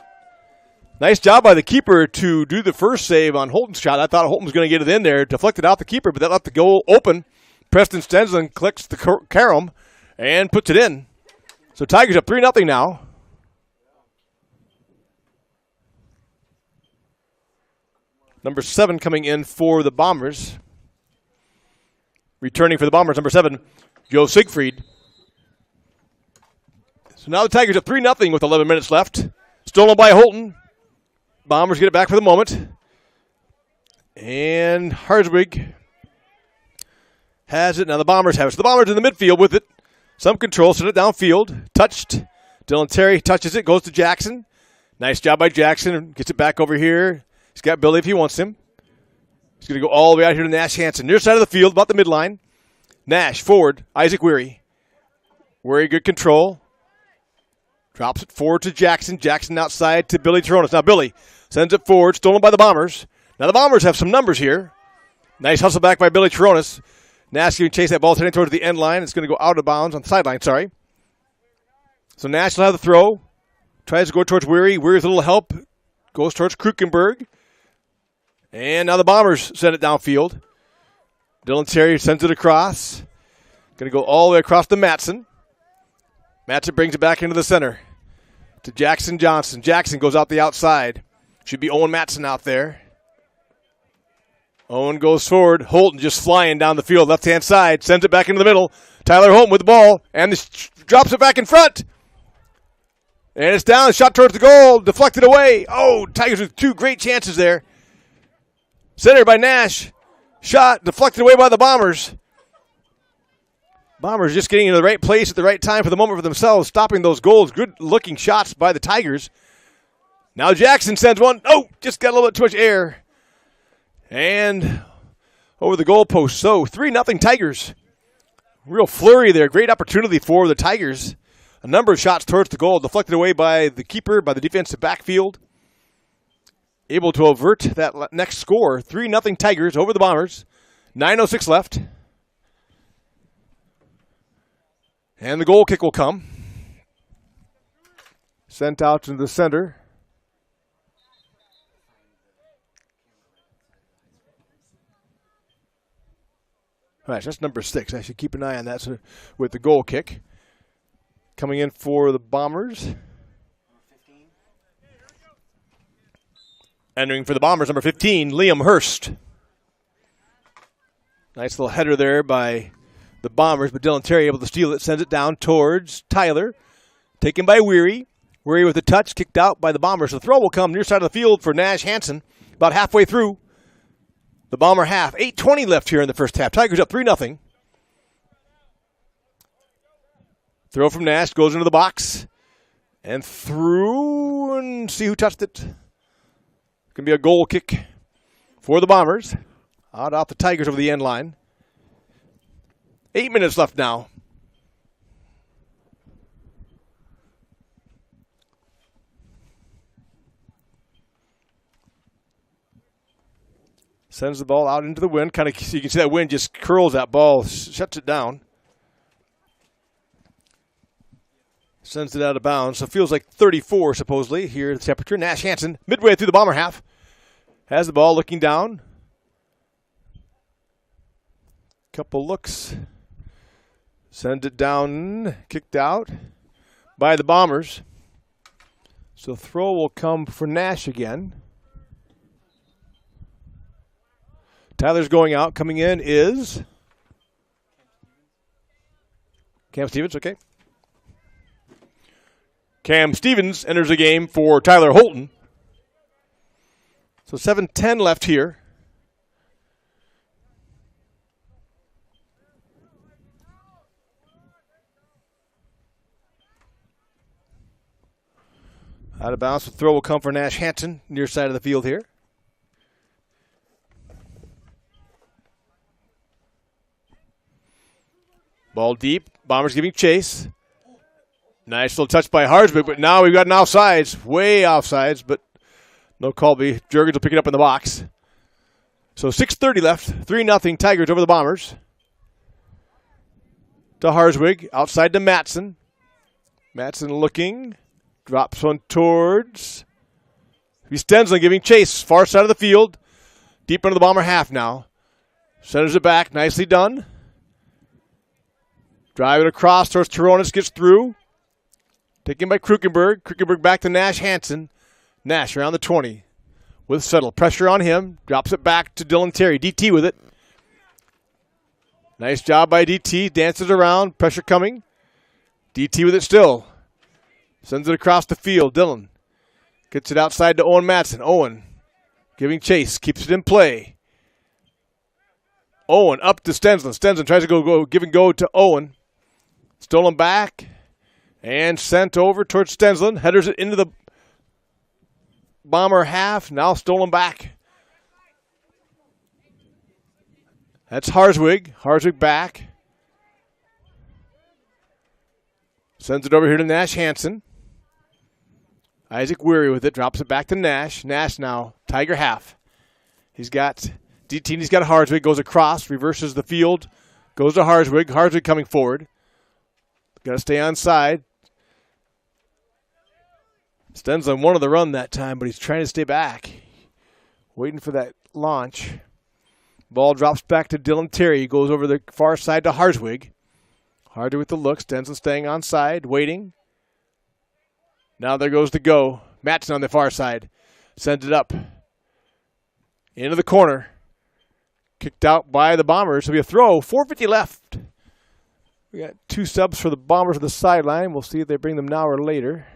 Speaker 1: Nice job by the keeper to do the first save on Holton's shot. I thought Holton was going to get it in there. Deflected out the keeper, but that left the goal open. Preston Stensland clicks the carom and puts it in. So Tigers up 3-0 now. Number 7 coming in for the Bombers. Returning for the Bombers, number 7, Joe Siegfried. So now the Tigers up 3-0 with 11 minutes left. Stolen by Holton. Bombers get it back for the moment. And Harswig has it. Now the Bombers have it. So the Bombers in the midfield with it. Some control. Send it downfield. Touched. Dylan Terry touches it. Goes to Jackson. Nice job by Jackson. Gets it back over here. He's got Billy if he wants him. He's going to go all the way out here to Nash Hansen. Near side of the field, about the midline. Nash, forward. Isaac Weary. Weary, good control. Drops it forward to Jackson. Jackson outside to Billy Toronis. Now Billy sends it forward. Stolen by the Bombers. Now the Bombers have some numbers here. Nice hustle back by Billy Toronis. Nash going to chase that ball heading towards the end line. It's going to go out of bounds on the sideline, sorry. So Nash will have the throw. Tries to go towards Weary. Weary's a little help. Goes towards Krukenberg. And now the Bombers send it downfield. Dylan Terry sends it across. Going to go all the way across to Matson. Matson brings it back into the center to Jackson Johnson. Jackson goes out the outside. Should be Owen Matson out there. Owen goes forward. Holton just flying down the field, left-hand side. Sends it back into the middle. Tyler Holton with the ball. And drops it back in front. And it's down. Shot towards the goal. Deflected away. Oh, Tigers with two great chances there. Centered by Nash. Shot deflected away by the Bombers. Bombers just getting into the right place at the right time for the moment for themselves, stopping those goals. Good-looking shots by the Tigers. Now Jackson sends one. Oh, just got a little bit too much air. And over the goalpost. So 3-0 Tigers. Real flurry there. Great opportunity for the Tigers. A number of shots towards the goal, deflected away by the keeper, by the defensive backfield. Able to avert that next score. 3-0 Tigers over the Bombers. 9:06 left. And the goal kick will come. Sent out to the center. All right, that's number 6. I should keep an eye on that with the goal kick. Coming in for the Bombers. Entering for the Bombers, number 15, Liam Hurst. Nice little header there by the Bombers, but Dylan Terry able to steal it, sends it down towards Tyler. Taken by Weary. Weary with a touch, kicked out by the Bombers. The throw will come near side of the field for Nash Hansen, about halfway through the Bomber half. 8:20 left here in the first half. Tigers up 3-0. Throw from Nash, goes into the box, and through, and see who touched it. Going to be a goal kick for the Bombers. Out the Tigers over the end line. 8 minutes left now. Sends the ball out into the wind. Kind of, so you can see that wind just curls that ball, shuts it down. Sends it out of bounds. So it feels like 34, supposedly, here, the temperature. Nash Hansen, midway through the Bomber half, has the ball looking down. Couple looks. Sends it down, kicked out by the Bombers. So throw will come for Nash again. Tyler's going out. Coming in is Cam Stevens, okay. Cam Stevens enters the game for Tyler Holton. So 7:10 left here. Out of bounds. The throw will come for Nash Hansen, near side of the field here. Ball deep. Bombers giving chase. Nice little touch by Harsbeck, but now we've got an offsides. Way offsides, but no call. Jurgens will pick it up in the box. So 6:30 left. 3-0 Tigers over the Bombers. To Harswig. Outside to Matson. Matson looking. Drops one towards. Stensland giving chase. Far side of the field. Deep into the Bomber half now. Centers it back. Nicely done. Drive it across towards Toronis. Gets through. Taken by Krukenberg. Krukenberg back to Nash Hansen. Nash around the 20. With Settle. Pressure on him. Drops it back to Dylan Terry. DT with it. Nice job by DT. Dances around. Pressure coming. DT with it still. Sends it across the field. Dylan Gets it outside to Owen Matson. Owen giving chase. Keeps it in play. Owen up to Stensland. Stensland tries to go give and go to Owen. Stolen back and sent over towards Stensland. Headers it into the Bomber half. Now stolen back. That's Harswig. Harswig back. Sends it over here to Nash Hansen. Isaac Weary with it. Drops it back to Nash. Nash now. Tiger half. He's got DT and he's got Harswig. Goes across. Reverses the field. Goes to Harswig. Harswig coming forward. Got to stay on side. Stensland wanted the run that time, but he's trying to stay back. Waiting for that launch. Ball drops back to Dylan Terry. He goes over the far side to Harswig. Harswig with the look. Stensland staying on side, waiting. Now there goes the go. Matson on the far side. Sends it up. Into the corner. Kicked out by the Bombers. It'll be a throw. 4:50 left. We got 2 subs for the Bombers on the sideline. We'll see if they bring them now or later.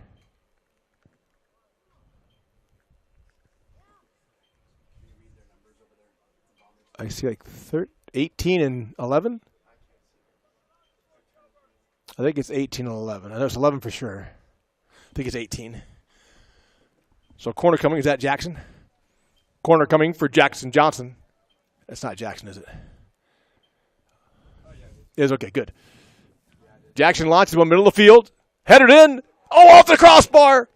Speaker 1: I see like 18 and 11. I think it's 18 and 11. I know it's 11 for sure. I think it's 18. So corner coming. Is that Jackson? Corner coming for Jackson Johnson. That's not Jackson, is it? It is. Okay, good. Jackson launches one middle of the field. Headed in. Oh, off the crossbar.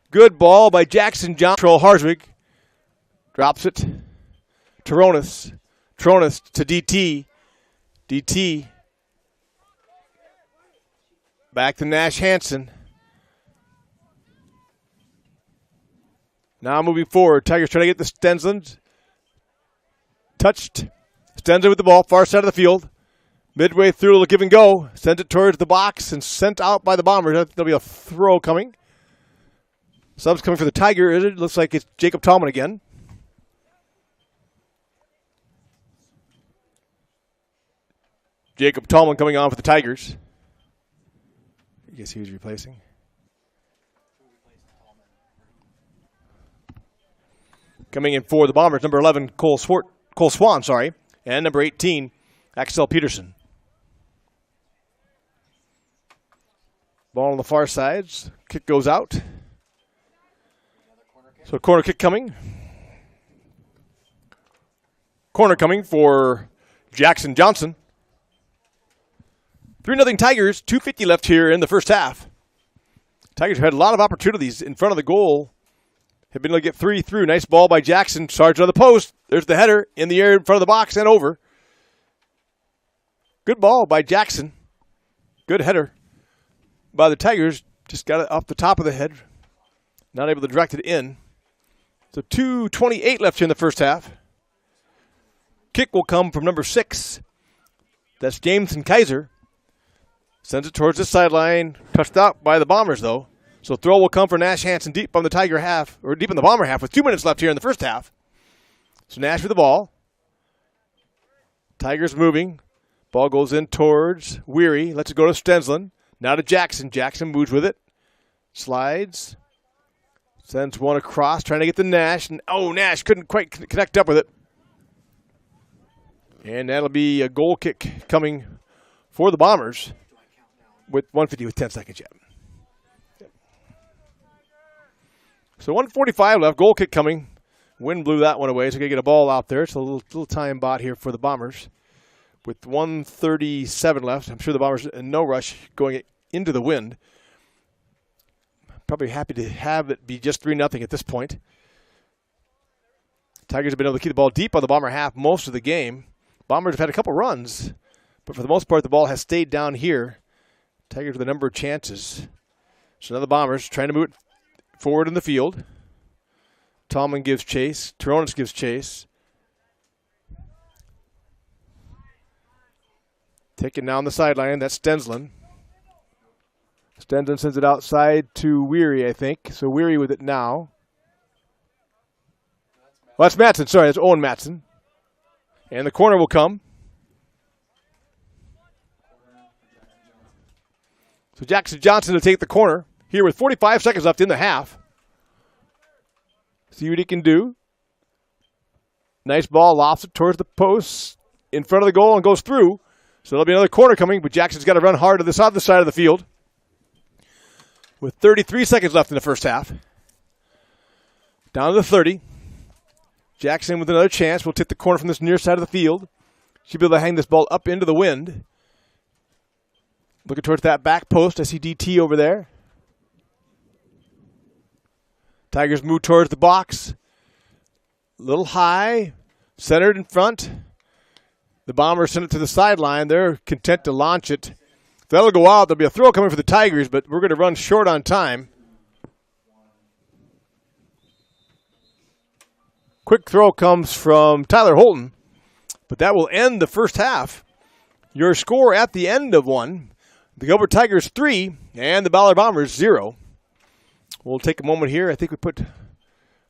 Speaker 1: Good ball by Jackson Johnson. Control Harswig. Drops it. Tronis to DT. DT. Back to Nash Hansen. Now moving forward. Tigers trying to get the Stensland. Touched. Stensland with the ball. Far side of the field. Midway through, it'll give and go. Sends it towards the box and sent out by the Bombers. There'll be a throw coming. Subs coming for the Tigers. It looks like it's Jacob Tallman again. Jacob Tallman coming on for the Tigers. I guess he was replacing. Coming in for the Bombers, number 11, Cole Swan, and number 18, Axel Peterson. Ball on the far sides. Kick goes out. So corner kick coming. Corner coming for Jackson Johnson. 3-0 Tigers, 2:50 left here in the first half. Tigers have had a lot of opportunities in front of the goal. Have been able to get 3 through. Nice ball by Jackson. Charged on the post. There's the header in the air in front of the box and over. Good ball by Jackson. Good header by the Tigers. Just got it off the top of the head. Not able to direct it in. So 2:28 left here in the first half. Kick will come from number 6. That's Jameson Kaiser. Sends it towards the sideline. Touched out by the Bombers, though. So throw will come for Nash Hansen deep on the Tiger half, or deep in the Bomber half with 2 minutes left here in the first half. So Nash with the ball. Tigers moving. Ball goes in towards Weary. Lets it go to Stensland. Now to Jackson. Jackson moves with it. Slides. Sends one across, trying to get to Nash. And, Nash couldn't quite connect up with it. And that'll be a goal kick coming for the Bombers with 1:50 with 10 seconds yet. So 1:45 left. Goal kick coming. Wind blew that one away, so we're going to get a ball out there. It's a little time bot here for the Bombers. With 1:37 left, I'm sure the Bombers in no rush going into the wind. Probably happy to have it be just 3-0 at this point. Tigers have been able to keep the ball deep on the Bomber half most of the game. Bombers have had a couple runs, but for the most part, the ball has stayed down here. Tigers with a number of chances. So now the Bombers trying to move it forward in the field. Tallman gives chase. Tronis gives chase. Taken down the sideline. That's Stensland. Stensland sends it outside to Weary, I think. So Weary with it now. Well, that's Matson. Sorry, that's Owen Matson. And the corner will come. So Jackson Johnson to take the corner. here with 45 seconds left in the half. See what he can do. Nice ball, lofts it towards the post in front of the goal and goes through. So there'll be another corner coming, but Jackson's got to run hard to this other side of the field. With 33 seconds left in the first half. Down to the 30. Jackson with another chance. Will take the corner from this near side of the field. Should be able to hang this ball up into the wind. Looking towards that back post. I see DT over there. Tigers move towards the box. A little high. Centered in front. The Bombers send it to the sideline. They're content to launch it. That'll go out. There'll be a throw coming for the Tigers, but we're going to run short on time. Quick throw comes from Tyler Holton, but that will end the first half. Your score at the end of one, the Gilbert Tigers 3 and the Ballard Bombers 0. We'll take a moment here. I think we put,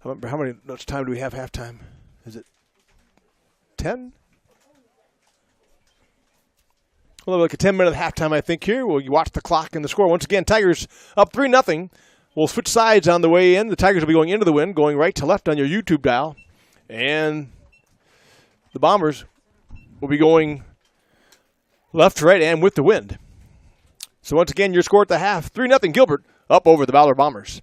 Speaker 1: how much time do we have halftime? Is it 10? We'll have like a 10-minute halftime, I think, here. We'll watch the clock and the score. Once again, Tigers up 3-0. We'll switch sides on the way in. The Tigers will be going into the wind, going right to left on your YouTube dial. And the Bombers will be going left to right and with the wind. So once again, your score at the half, 3-0 Gilbert up over the Ballard Bombers.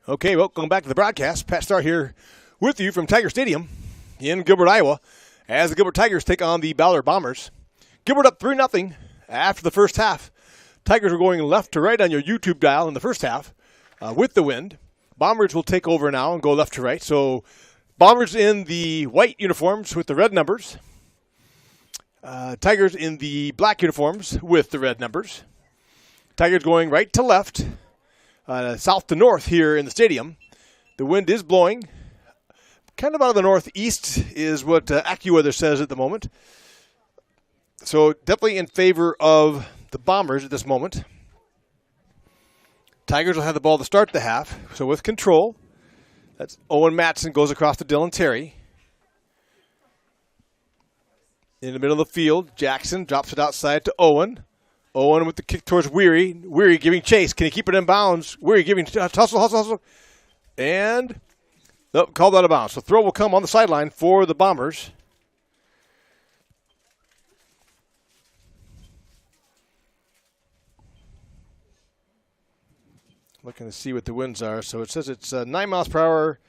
Speaker 1: Okay, welcome back to the broadcast. Pat Starr here with you from Tiger Stadium in Gilbert, Iowa, as the Gilbert Tigers take on the Ballard Bombers. Gilbert up 3-0 after the first half. Tigers are going left to right on your YouTube dial in the first half with the wind. Bombers will take over now and go left to right. So Bombers in the white uniforms with the red numbers. Tigers in the black uniforms with the red numbers. Tigers going right to left, south to north here in the stadium. The wind is blowing. Kind of out of the northeast is what AccuWeather says at the moment. So definitely in favor of the Bombers at this moment. Tigers will have the ball to start the half. So with control, that's Owen Matson goes across to Dylan Terry. In the middle of the field, Jackson drops it outside to Owen. Owen with the kick towards Weary. Weary giving chase. Can he keep it in bounds? Weary giving hustle. And nope, called out of bounds. So throw will come on the sideline for the Bombers. Looking to see what the winds are. So it says it's 9 miles per hour,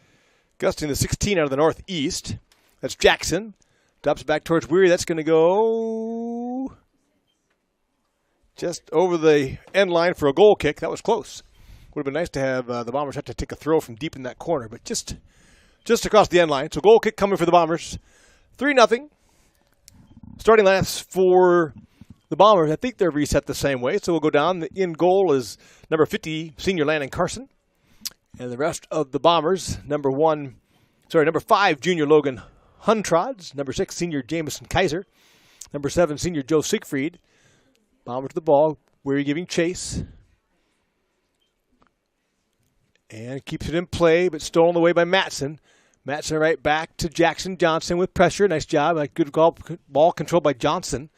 Speaker 1: gusting to 16 out of the northeast. That's Jackson. Drops it back towards Weary. That's going to go just over the end line for a goal kick. That was close. Would have been nice to have the Bombers have to take a throw from deep in that corner, but just across the end line. So goal kick coming for the Bombers. 3-0. Starting lineups for the Bombers, I think they're reset the same way. So we'll go down. The in goal is number 50, senior Landon Carson. And the rest of the Bombers, number 5, junior Logan Huntrods. Number 6, senior Jameson Kaiser. Number 7, senior Joe Siegfried. Bombers to the ball. Weary giving chase. And keeps it in play, but stolen away by Matson. Matson right back to Jackson Johnson with pressure. Nice job. Good ball controlled by Johnson.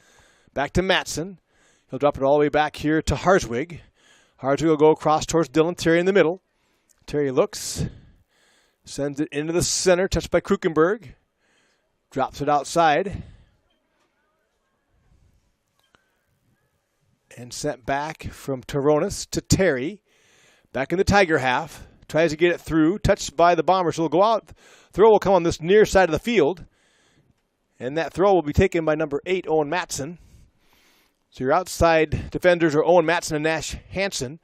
Speaker 1: Back to Matson. He'll drop it all the way back here to Harswig. Harswig will go across towards Dylan Terry in the middle. Terry looks. Sends it into the center. Touched by Krukenberg. Drops it outside. And sent back from Toronis to Terry. Back in the Tiger half. Tries to get it through. Touched by the Bombers. So it'll go out. Throw will come on this near side of the field. And that throw will be taken by number 8, Owen Matson. So your outside defenders are Owen Matson and Nash Hansen.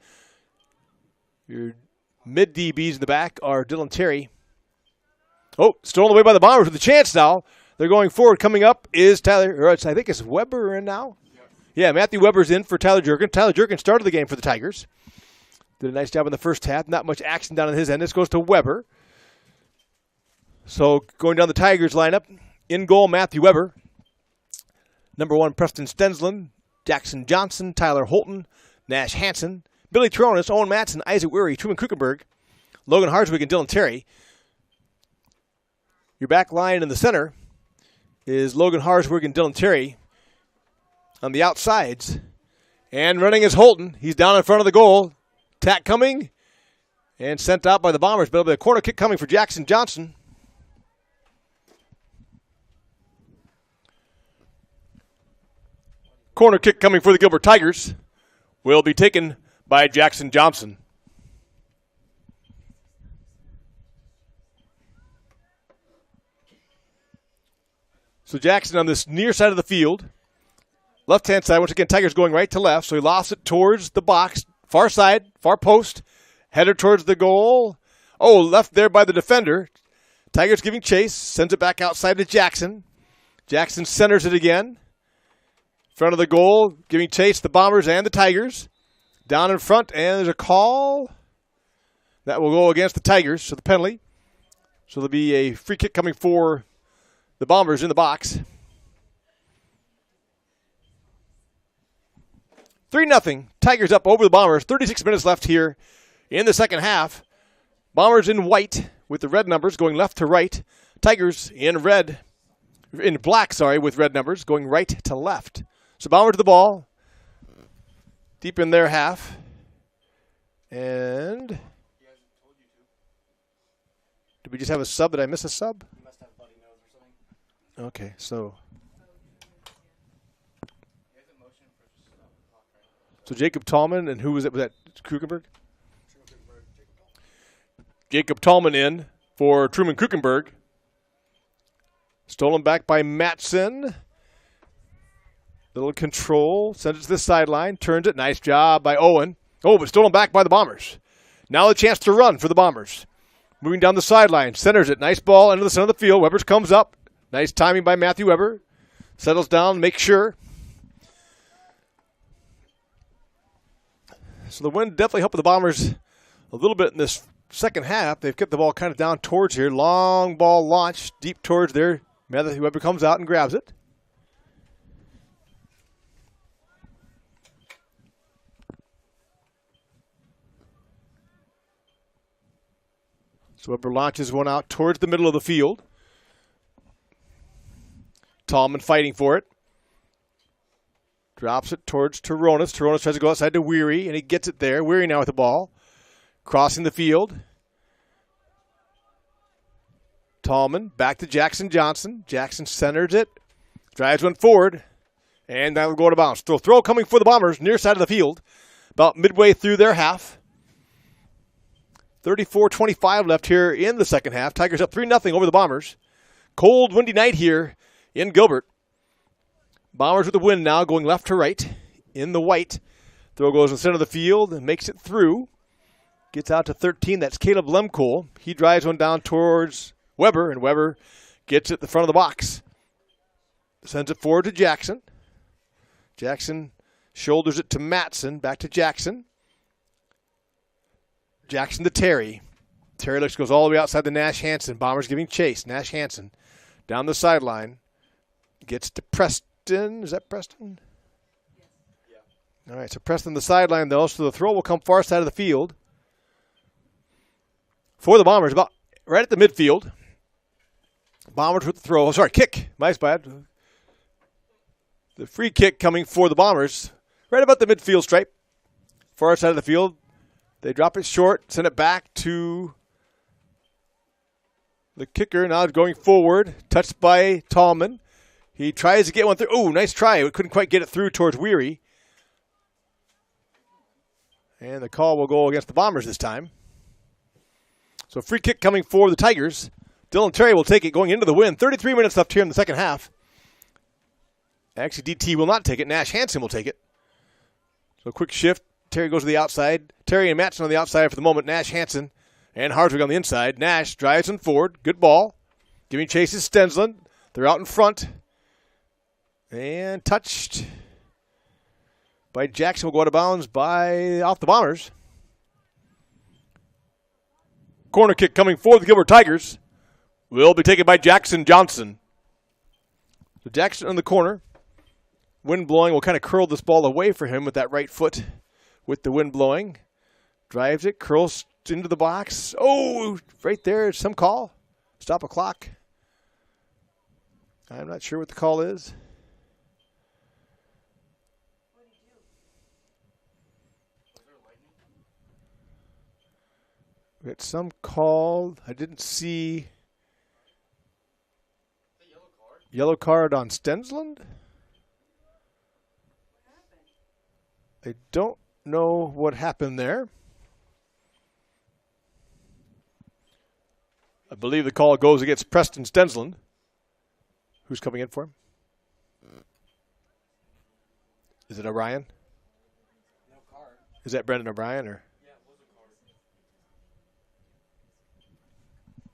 Speaker 1: Your mid DBs in the back are Dylan Terry. Oh, stolen away by the Bombers with a chance now. They're going forward. Coming up is Tyler, or I think it's Weber in now. Yeah, Matthew Weber's in for Tyler Jerkin. Tyler Jerkin started the game for the Tigers. Did a nice job in the first half. Not much action down on his end. This goes to Weber. So going down the Tigers lineup, in goal, Matthew Weber. Number 1, Preston Stensland. Jackson Johnson, Tyler Holton, Nash Hansen, Billy Toronis, Owen Matson, Isaac Weary, Truman Krukenberg, Logan Harswig, and Dylan Terry. Your back line in the center is Logan Harswig and Dylan Terry. On the outsides, and running is Holton. He's down in front of the goal. Tack coming, and sent out by the Bombers. But it'll be a corner kick coming for Jackson Johnson. Corner kick coming for the Gilbert Tigers will be taken by Jackson Johnson. So Jackson on this near side of the field. Left-hand side, once again, Tigers going right to left. So he lost it towards the box. Far side, far post. Headed towards the goal. Oh, left there by the defender. Tigers giving chase. Sends it back outside to Jackson. Jackson centers it again. Front of the goal, giving chase the Bombers and the Tigers. Down in front, and there's a call. That will go against the Tigers, so the penalty. So there'll be a free kick coming for the Bombers in the box. 3-0. Tigers up over the Bombers. 36 minutes left here in the second half. Bombers in white with the red numbers going left to right. Tigers in black, with red numbers going right to left. So Bombers to the ball. Deep in their half. And did we just have a sub? Did I miss a sub?
Speaker 2: You must have bloody nose or something.
Speaker 1: Okay, so Jacob Tallman, and who was it? Was that Krukenberg? Jacob Tallman in for Truman Krukenberg. Stolen back by Matson. Little control. Sends it to the sideline. Turns it. Nice job by Owen. Oh, but stolen back by the Bombers. Now the chance to run for the Bombers. Moving down the sideline. Centers it. Nice ball into the center of the field. Weber's comes up. Nice timing by Matthew Weber. Settles down. Makes sure. So the wind definitely helped the Bombers a little bit in this second half. They've kept the ball kind of down towards here. Long ball launched deep towards there. Matthew Weber comes out and grabs it. So Weber launches one out towards the middle of the field. Tallman fighting for it. Drops it towards Toronis. Toronis tries to go outside to Weary, and he gets it there. Weary now with the ball. Crossing the field. Tallman back to Jackson Johnson. Jackson centers it. Drives one forward. And that will go to bounds. Throw coming for the Bombers, near side of the field. About midway through their half. 34-25 left here in the second half. Tigers up 3-0 over the Bombers. Cold, windy night here in Gilbert. Bombers with the wind now, going left to right in the white. Throw goes in the center of the field and makes it through. Gets out to 13. That's Caleb Lemcole. He drives one down towards Weber, and Weber gets it at the front of the box. Sends it forward to Jackson. Jackson shoulders it to Matson. Back to Jackson. Jackson to Terry. Terry goes all the way outside the Nash Hansen. Bombers giving chase. Nash Hansen down the sideline. Gets to Preston. Is that Preston? Yeah. All right, so Preston the sideline, though, so the throw will come far side of the field. For the Bombers, about right at the midfield. Bombers with the throw. Oh, sorry, kick. My bad. The free kick coming for the Bombers. Right about the midfield stripe. Far side of the field. They drop it short, send it back to the kicker. Now going forward. Touched by Tallman. He tries to get one through. Oh, nice try. We couldn't quite get it through towards Weary. And the call will go against the Bombers this time. So free kick coming for the Tigers. Dylan Terry will take it going into the win. 33 minutes left here in the second half. Actually, DT will not take it. Nash Hansen will take it. So quick shift. Terry goes to the outside. Terry and Matson on the outside for the moment. Nash Hansen and Hardwick on the inside. Nash drives in forward. Good ball. Giving chase is Stensland. They're out in front. And touched by Jackson. Will go out of bounds off the Bombers. Corner kick coming for the Gilbert Tigers. Will be taken by Jackson Johnson. So Jackson in the corner. Wind blowing will kind of curl this ball away for him with that right foot. With the wind blowing. Drives it, curls into the box. Oh, right there, some call. Stop a clock. I'm not sure what the call is. We got some call. I didn't see. Yellow card on Stensland? I don't know what happened there. I believe the call goes against Preston Stensland. Who's coming in for him? Is it O'Brien?
Speaker 3: No card.
Speaker 1: Is that Brendan O'Brien or?
Speaker 3: Yeah, it was a card.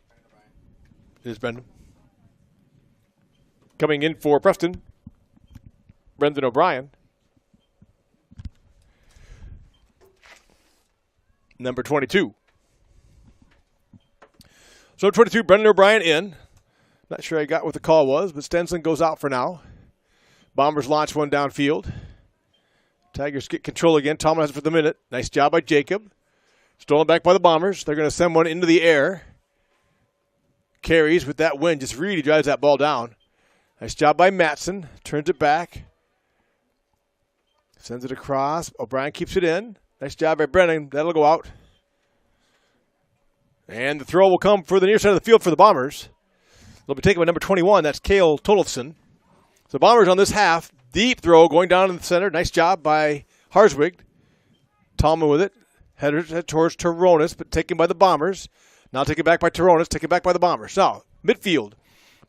Speaker 3: Brendan O'Brien.
Speaker 1: It is Brendan. Coming in for Preston, Brendan O'Brien. Number 22. So 22, Brendan O'Brien in. Not sure I got what the call was, but Stensland goes out for now. Bombers launch one downfield. Tigers get control again. Tallman has it for the minute. Nice job by Jacob. Stolen back by the Bombers. They're going to send one into the air. Carries with that wind. Just really drives that ball down. Nice job by Matson. Turns it back. Sends it across. O'Brien keeps it in. Nice job by Brennan. That'll go out. And the throw will come for the near side of the field for the Bombers. They'll be taken by number 21. That's Cale Tolofsson. So Bombers on this half. Deep throw going down in the center. Nice job by Harswig. Tallman with it. Headed towards Toronis, but taken by the Bombers. Now take it back by Toronis. Take it back by the Bombers. Now, midfield.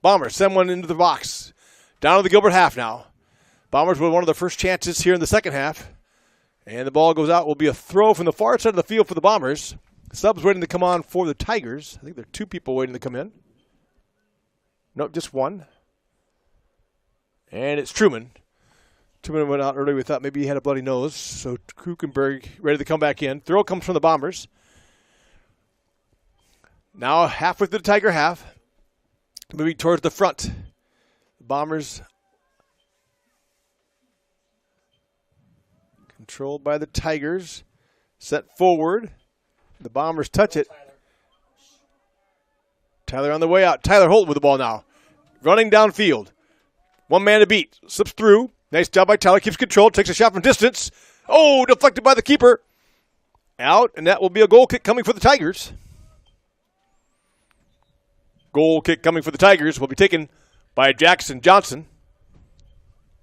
Speaker 1: Bombers send one into the box. Down to the Gilbert half now. Bombers with one of their first chances here in the second half. And the ball goes out. Will be a throw from the far side of the field for the Bombers. Subs waiting to come on for the Tigers. I think there are 2 people waiting to come in. Nope, just one. And it's Truman. Truman went out early. We thought maybe he had a bloody nose. So Krukenberg ready to come back in. Throw comes from the Bombers. Now halfway through the Tiger half. Moving towards the front. The Bombers controlled by the Tigers. Set forward. The Bombers touch it. Tyler on the way out. Tyler Holt with the ball now. Running downfield. One man to beat. Slips through. Nice job by Tyler. Keeps control. Takes a shot from distance. Oh, deflected by the keeper. Out, and that will be a goal kick coming for the Tigers. Goal kick coming for the Tigers will be taken by Jackson Johnson.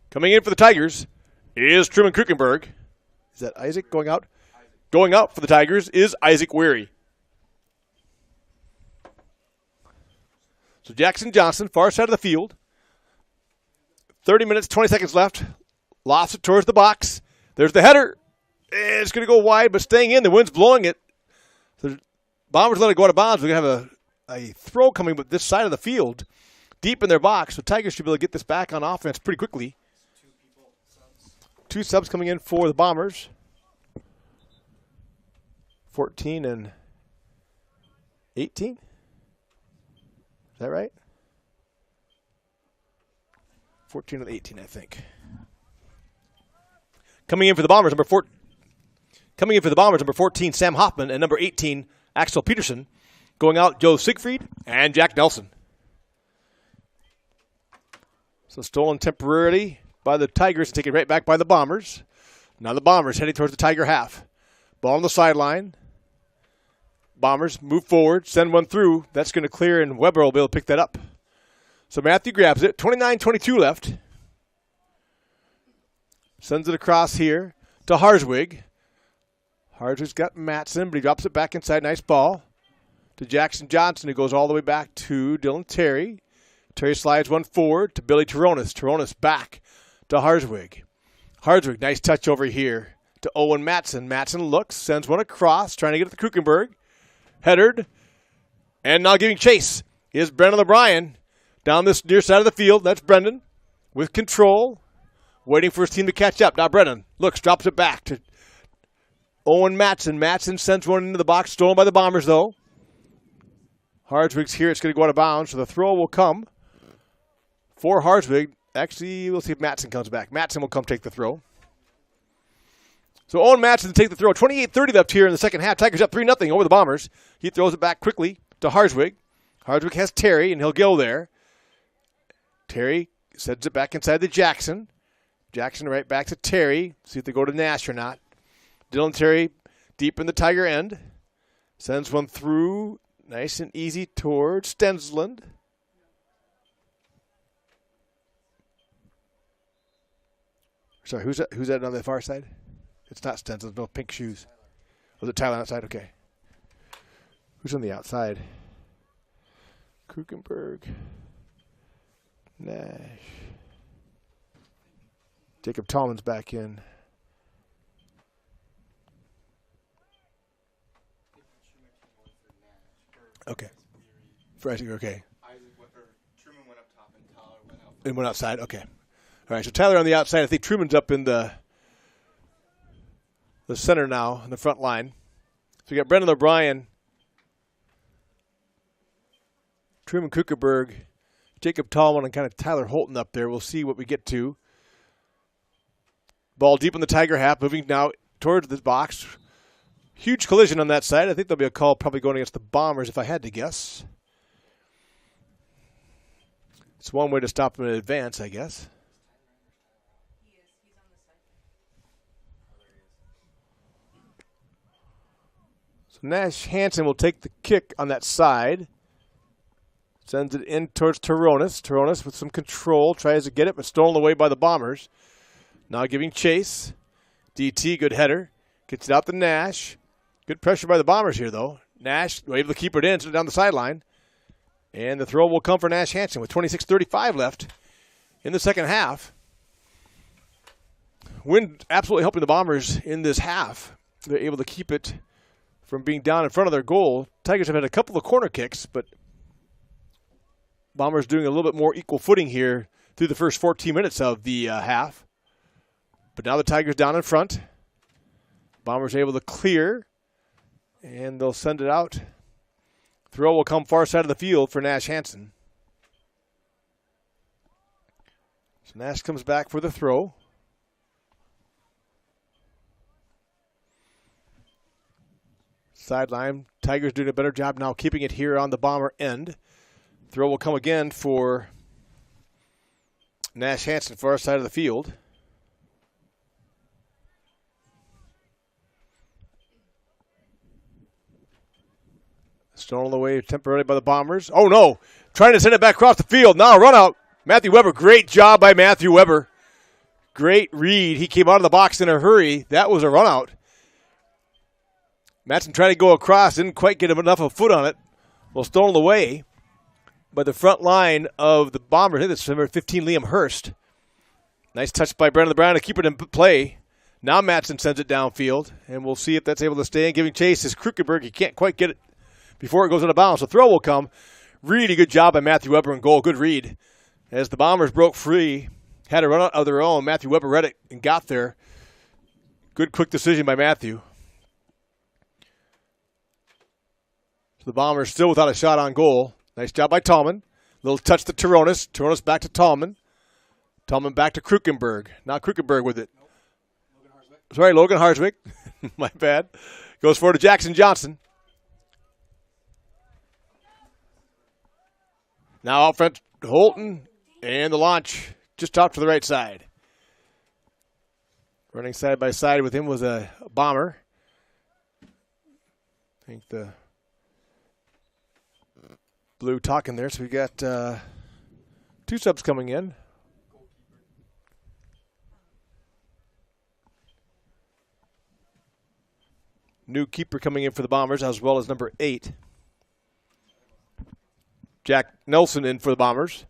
Speaker 1: Coming in for the Tigers is Truman Krukenberg. Is that Isaac going out? Going out for the Tigers is Isaac Weary. So Jackson Johnson, far side of the field. 30 minutes, 20 seconds left. Lost it towards the box. There's the header. It's going to go wide, but staying in. The wind's blowing it. The Bombers let it go out of bounds. We're going to have a throw coming with this side of the field, deep in their box. So Tigers should be able to get this back on offense pretty quickly. 2 subs coming in for the Bombers. 14 and 18. Is that right? 14 and 18, I think. Coming in for the Bombers, number 14, Sam Hoffman, and number 18, Axel Peterson. Going out, Joe Siegfried and Jack Nelson. So stolen temporarily by the Tigers, taken right back by the Bombers. Now the Bombers heading towards the Tiger half. Ball on the sideline. Bombers move forward, send one through. That's going to clear, and Weber will be able to pick that up. So Matthew grabs it. 29-22 left. Sends it across here to Harswig. Harswig's got Matson, but he drops it back inside. Nice ball. To Jackson Johnson, who goes all the way back to Dylan Terry. Terry slides one forward to Billy Toronis. Toronis back to Harswig. Harswig, nice touch over here to Owen Matson. Matson looks, sends one across, trying to get it to Krukenberg. Headered. And now giving chase is Brendan O'Brien down this near side of the field. That's Brendan with control, waiting for his team to catch up. Now Brendan looks, drops it back to Owen Matson. Matson sends one into the box, stolen by the Bombers, though. Harswig's here. It's going to go out of bounds, so the throw will come for Harswig. Actually, we'll see if Matson comes back. Matson will come take the throw. So Owen Matson to take the throw. 28-30 left here in the second half. Tigers up 3-0 over the Bombers. He throws it back quickly to Harswig. Harswig has Terry, and he'll go there. Terry sends it back inside to Jackson. Jackson right back to Terry. See if they go to Nash or not. Dylan Terry deep in the Tiger end. Sends one through. Nice and easy towards Stensland. Sorry, who's that on the far side? It's not Stensland. No pink shoes. Was it Tyler outside? Okay. Who's on the outside? Krukenberg. Nash. Jacob Tallman's back in. Okay. Okay.
Speaker 3: Truman went up top and Tyler went out.
Speaker 1: And went outside? Okay. All right, so Tyler on the outside. I think Truman's up in the center now, in the front line. So we got Brendan O'Brien, Truman Krukenberg, Jacob Tallman, and kind of Tyler Holton up there. We'll see what we get to. Ball deep in the Tiger half, moving now towards the box. Huge collision on that side. I think there'll be a call probably going against the Bombers if I had to guess. It's one way to stop them in advance, I guess. So Nash Hansen will take the kick on that side. Sends it in towards Toronis. Toronis with some control. Tries to get it, but stolen away by the Bombers. Now giving chase. DT, good header. Gets it out to Nash. Good pressure by the Bombers here, though. Nash able to keep it in, so down the sideline. And the throw will come for Nash Hansen with 26:35 left in the second half. Wind absolutely helping the Bombers in this half. They're able to keep it from being down in front of their goal. Tigers have had a couple of corner kicks, but Bombers doing a little bit more equal footing here through the first 14 minutes of the half. But now the Tigers down in front. Bombers able to clear, and they'll send it out. Throw will come far side of the field for Nash Hansen. So Nash comes back for the throw. Sideline. Tigers doing a better job now keeping it here on the Bomber end. Throw will come again for Nash Hansen, far side of the field. Stolen away temporarily by the Bombers. Oh, no. Trying to send it back across the field. Now a run out. Matthew Weber. Great job by Matthew Weber. Great read. He came out of the box in a hurry. That was a run out. Matson tried to go across. Didn't quite get enough of a foot on it. Well, stolen away by the front line of the Bombers. I think that's number 15, Liam Hurst. Nice touch by Brendan Brown to keep it in play. Now Matson sends it downfield, and we'll see if that's able to stay in. Giving chase is Krukenberg. He can't quite get it before it goes out of bounds. So throw will come. Really good job by Matthew Weber in goal. Good read. As the Bombers broke free, had a run out of their own. Matthew Weber read it and got there. Good quick decision by Matthew. So the Bombers still without a shot on goal. Nice job by Tallman. Little touch to Toronis. Toronis back to Tallman. Tallman back to Krukenberg. Now Krukenberg with it. Sorry, Logan Harswick. My bad. Goes forward to Jackson Johnson. Now out front, Holton, and the launch just off to the right side. Running side by side with him was a Bomber. I think the blue talking there, so we got two subs coming in. New keeper coming in for the Bombers, as well as number 8. Jack Nelson in for the Bombers.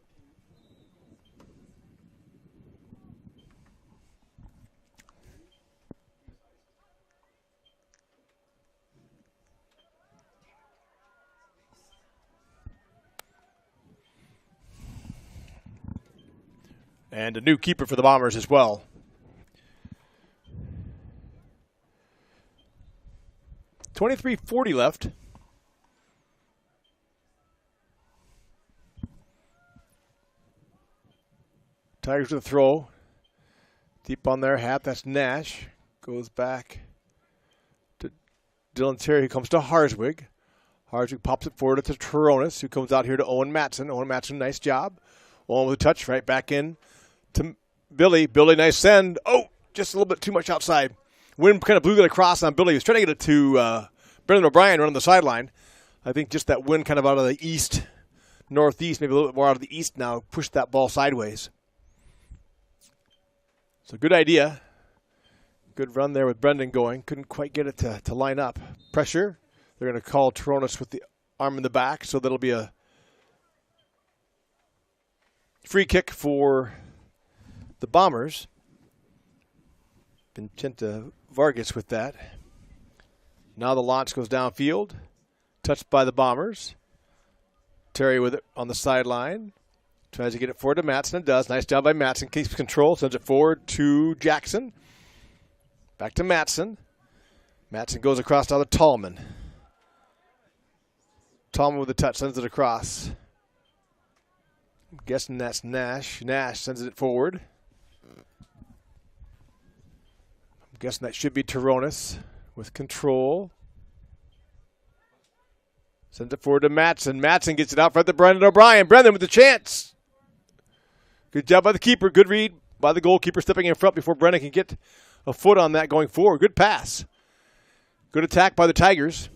Speaker 1: And a new keeper for the Bombers as well. .23:40 left. Tigers with a throw. Deep on their half. That's Nash. Goes back to Dylan Terry, who comes to Harswig. Harswig pops it forward to Toronis, who comes out here to Owen Matson. Owen Matson, nice job. Owen with a touch right back in to Billy. Billy, nice send. Oh, just a little bit too much outside. Wind kind of blew that across on Billy. He was trying to get it to Brendan O'Brien running the sideline. I think just that wind kind of out of the east, northeast, maybe a little bit more out of the east now, pushed that ball sideways. So good idea. Good run there with Brendan going. Couldn't quite get it to line up. Pressure. They're going to call Toronis with the arm in the back, so that'll be a free kick for the Bombers. Vincenta Vargas with that. Now the launch goes downfield. Touched by the Bombers. Terry with it on the sideline. Tries to get it forward to Matson and does. Nice job by Matson. Keeps control. Sends it forward to Jackson. Back to Matson. Matson goes across now to Tallman. Tallman with the touch. Sends it across. I'm guessing that's Nash. Nash sends it forward. I'm guessing that should be Toronis with control. Sends it forward to Matson. Matson gets it out front to Brendan O'Brien. Brendan with the chance. Good job by the keeper. Good read by the goalkeeper stepping in front before Brendan can get a foot on that going forward. Good pass. Good attack by the Tigers.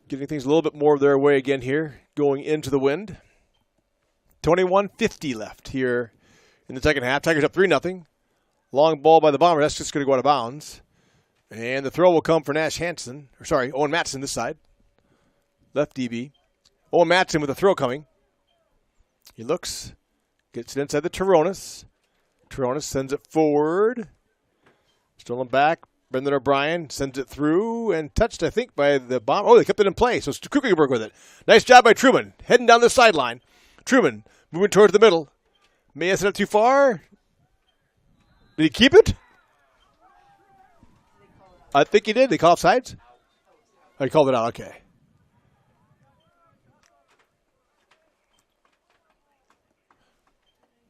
Speaker 1: Getting things a little bit more their way again here, going into the wind. 21:50 left here in the second half. Tigers up 3-0. Long ball by the Bombers. That's just going to go out of bounds. And the throw will come for Owen Matson this side. Left DB. Owen Matson with a throw coming. He looks, gets it inside the Turonis. Turonis sends it forward. Stolen back. Brendan O'Brien sends it through and touched, I think, by the bomb. Oh, they kept it in play. So it's Krugerberg with it. Nice job by Truman. Heading down the sideline. Truman moving towards the middle. May have sent it too far. Did he keep it? I think he did. They call offsides? Oh, he called it out. Okay.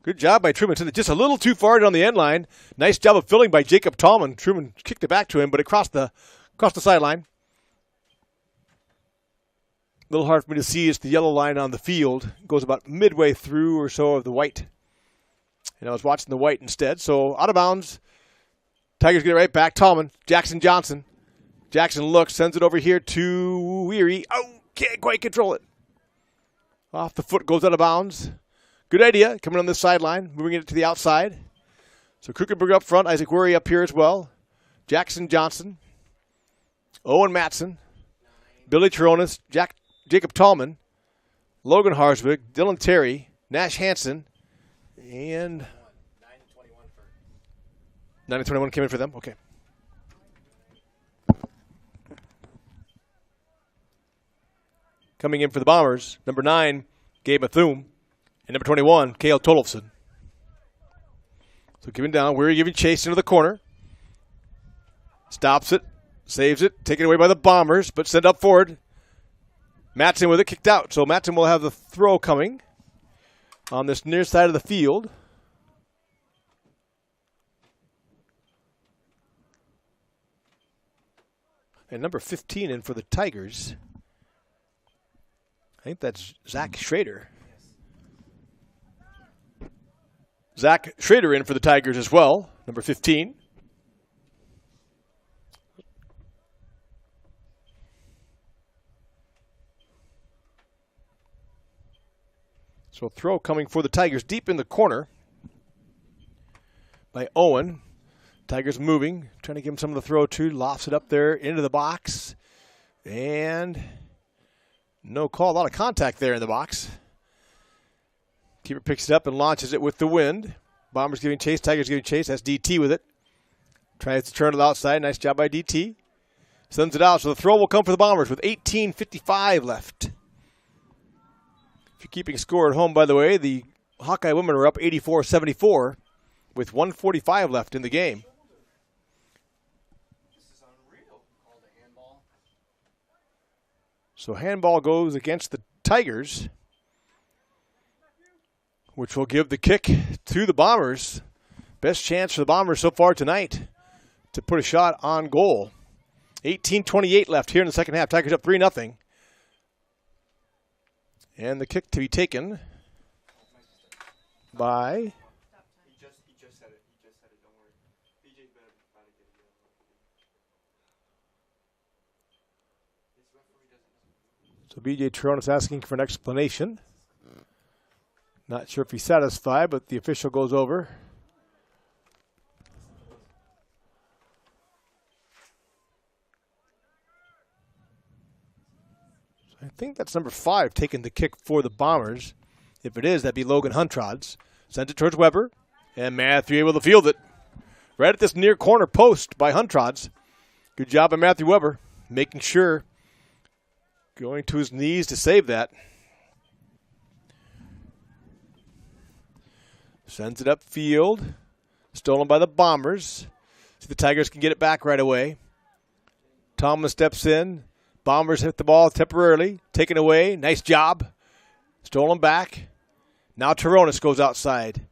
Speaker 1: Good job by Truman. Sent it just a little too far down the end line. Nice job of filling by Jacob Tallman. Truman kicked it back to him, but it crossed the sideline. A little hard for me to see. It's the yellow line on the field. It goes about midway through or so of the white. And I was watching the white instead. So out of bounds. Tigers get it right back. Tallman. Jackson Johnson. Jackson looks. Sends it over here to Weary. Oh, can't quite control it. Off the foot. Goes out of bounds. Good idea, coming on this sideline, moving it to the outside. So Krukenberg up front, Isaac Worry up here as well. Jackson Johnson, Owen Matson, Billy Turonis, Jacob Tallman, Logan Harswick, Dylan Terry, Nash Hansen, and 9-21 came in for them? Okay. Coming in for the Bombers, number 9, Gabe Bethune. And number 21, Cale Tolofsen. So giving down. We're giving chase into the corner. Stops it. Saves it. Taken away by the Bombers, but sent up forward. Matson with it. Kicked out. So Matson will have the throw coming on this near side of the field. And number 15 in for the Tigers. I think that's Zach Schrader. Zach Schrader in for the Tigers as well, number 15. So a throw coming for the Tigers deep in the corner by Owen. Tigers moving, trying to give him some of the throw too. Lofts it up there into the box. And no call. A lot of contact there in the box. Keeper picks it up and launches it with the wind. Bombers giving chase. Tigers giving chase. That's DT with it. Tries to turn it outside. Nice job by DT. Sends it out. So the throw will come for the Bombers with 18:55 left. If you're keeping score at home, by the way, the Hawkeye women are up 84-74 with 1:45 left in the game.
Speaker 3: This is unreal. Called a handball.
Speaker 1: So handball goes against the Tigers, which will give the kick to the Bombers. Best chance for the Bombers so far tonight to put a shot on goal. 18:28 left here in the second half. Tigers up 3-0. And the kick to be taken by...
Speaker 3: He just said it. Don't worry. BJ's better about to get it. This referee doesn't.
Speaker 1: So BJ Turonis asking for an explanation. Not sure if he's satisfied, but the official goes over. So I think that's number 5 taking the kick for the Bombers. If it is, that'd be Logan Huntrods. Sends it towards Weber, and Matthew able to field it. Right at this near corner post by Huntrods. Good job by Matthew Weber, making sure, going to his knees to save that. Sends it upfield. Stolen by the Bombers. So the Tigers can get it back right away. Thomas steps in. Bombers hit the ball temporarily. Taken away. Nice job. Stolen back. Now Turonis goes outside.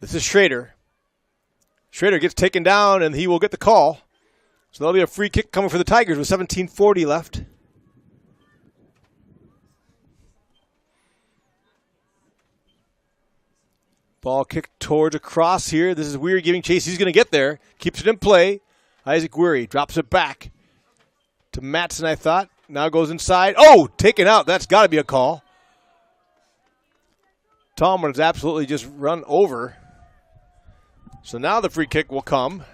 Speaker 1: This is Schrader. Schrader gets taken down, and he will get the call. So there'll be a free kick coming for the Tigers with 17:40 left. Ball kicked towards across here. This is Weary giving chase. He's going to get there. Keeps it in play. Isaac Weary drops it back to Matson, I thought. Now goes inside. Oh, taken out. That's got to be a call. Tallman has absolutely just run over. So now the free kick will come.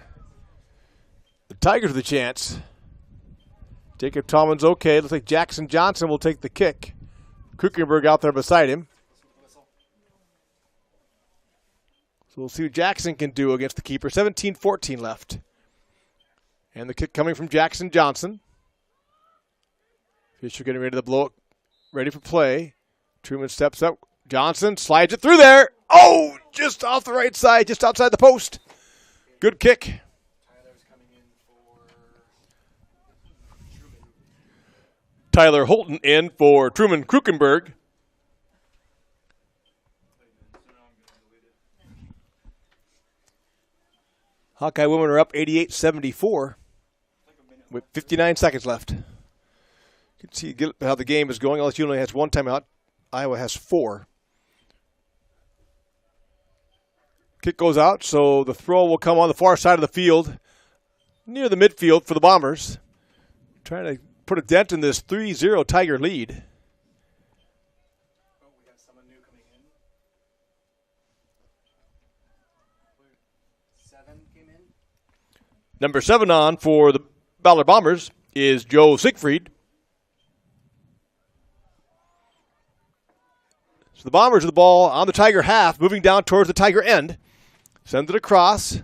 Speaker 1: The Tigers with a chance. Jacob Tallman's okay. Looks like Jackson Johnson will take the kick. Kuchenberg out there beside him. So we'll see what Jackson can do against the keeper. 17-14 left. And the kick coming from Jackson Johnson. Fisher getting ready to blow it. Ready for play. Truman steps up. Johnson slides it through there. Oh, just off the right side, just outside the post. Good kick. Tyler Holton in for Truman Kuchenberg. Hawkeye women are up 88-74 with 59 seconds left. You can see how the game is going. LSU only has one timeout. Iowa has 4. Kick goes out, so the throw will come on the far side of the field, near the midfield for the Bombers. Trying to put a dent in this 3-0 Tiger lead.
Speaker 3: Oh, we have someone new coming in. 7 came in.
Speaker 1: Number 7 on for the Ballard Bombers is Joe Siegfried. So the Bombers with the ball on the Tiger half, moving down towards the Tiger end. Sends it across.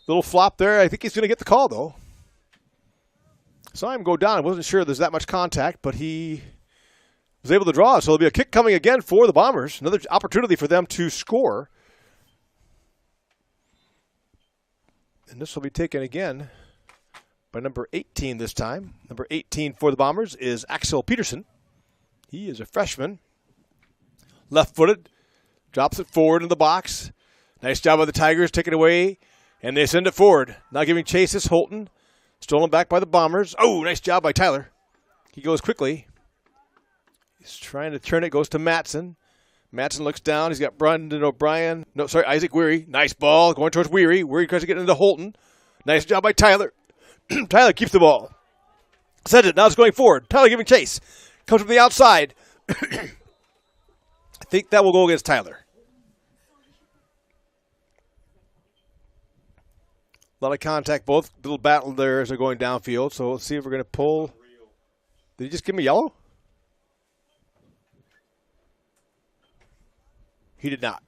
Speaker 1: Little flop there. I think he's going to get the call, though. Saw him go down. I wasn't sure there's that much contact, but he was able to draw. So there'll be a kick coming again for the Bombers. Another opportunity for them to score. And this will be taken again by number 18 this time. Number 18 for the Bombers is Axel Peterson. He is a freshman. Left-footed. Drops it forward in the box. Nice job by the Tigers. Take it away. And they send it forward. Now giving chase is Holton. Stolen back by the Bombers. Oh, nice job by Tyler. He goes quickly. He's trying to turn it. Goes to Matson. Matson looks down. He's got Brendan O'Brien. No, sorry, Isaac Weary. Nice ball. Going towards Weary. Weary tries to get into Holton. Nice job by Tyler. Tyler keeps the ball. Sends it. Now it's going forward. Tyler giving chase. Comes from the outside. I think that will go against Tyler. A lot of contact, both little battle there as they're going downfield. So let's see if we're going to pull. Did he just give me yellow? He did not.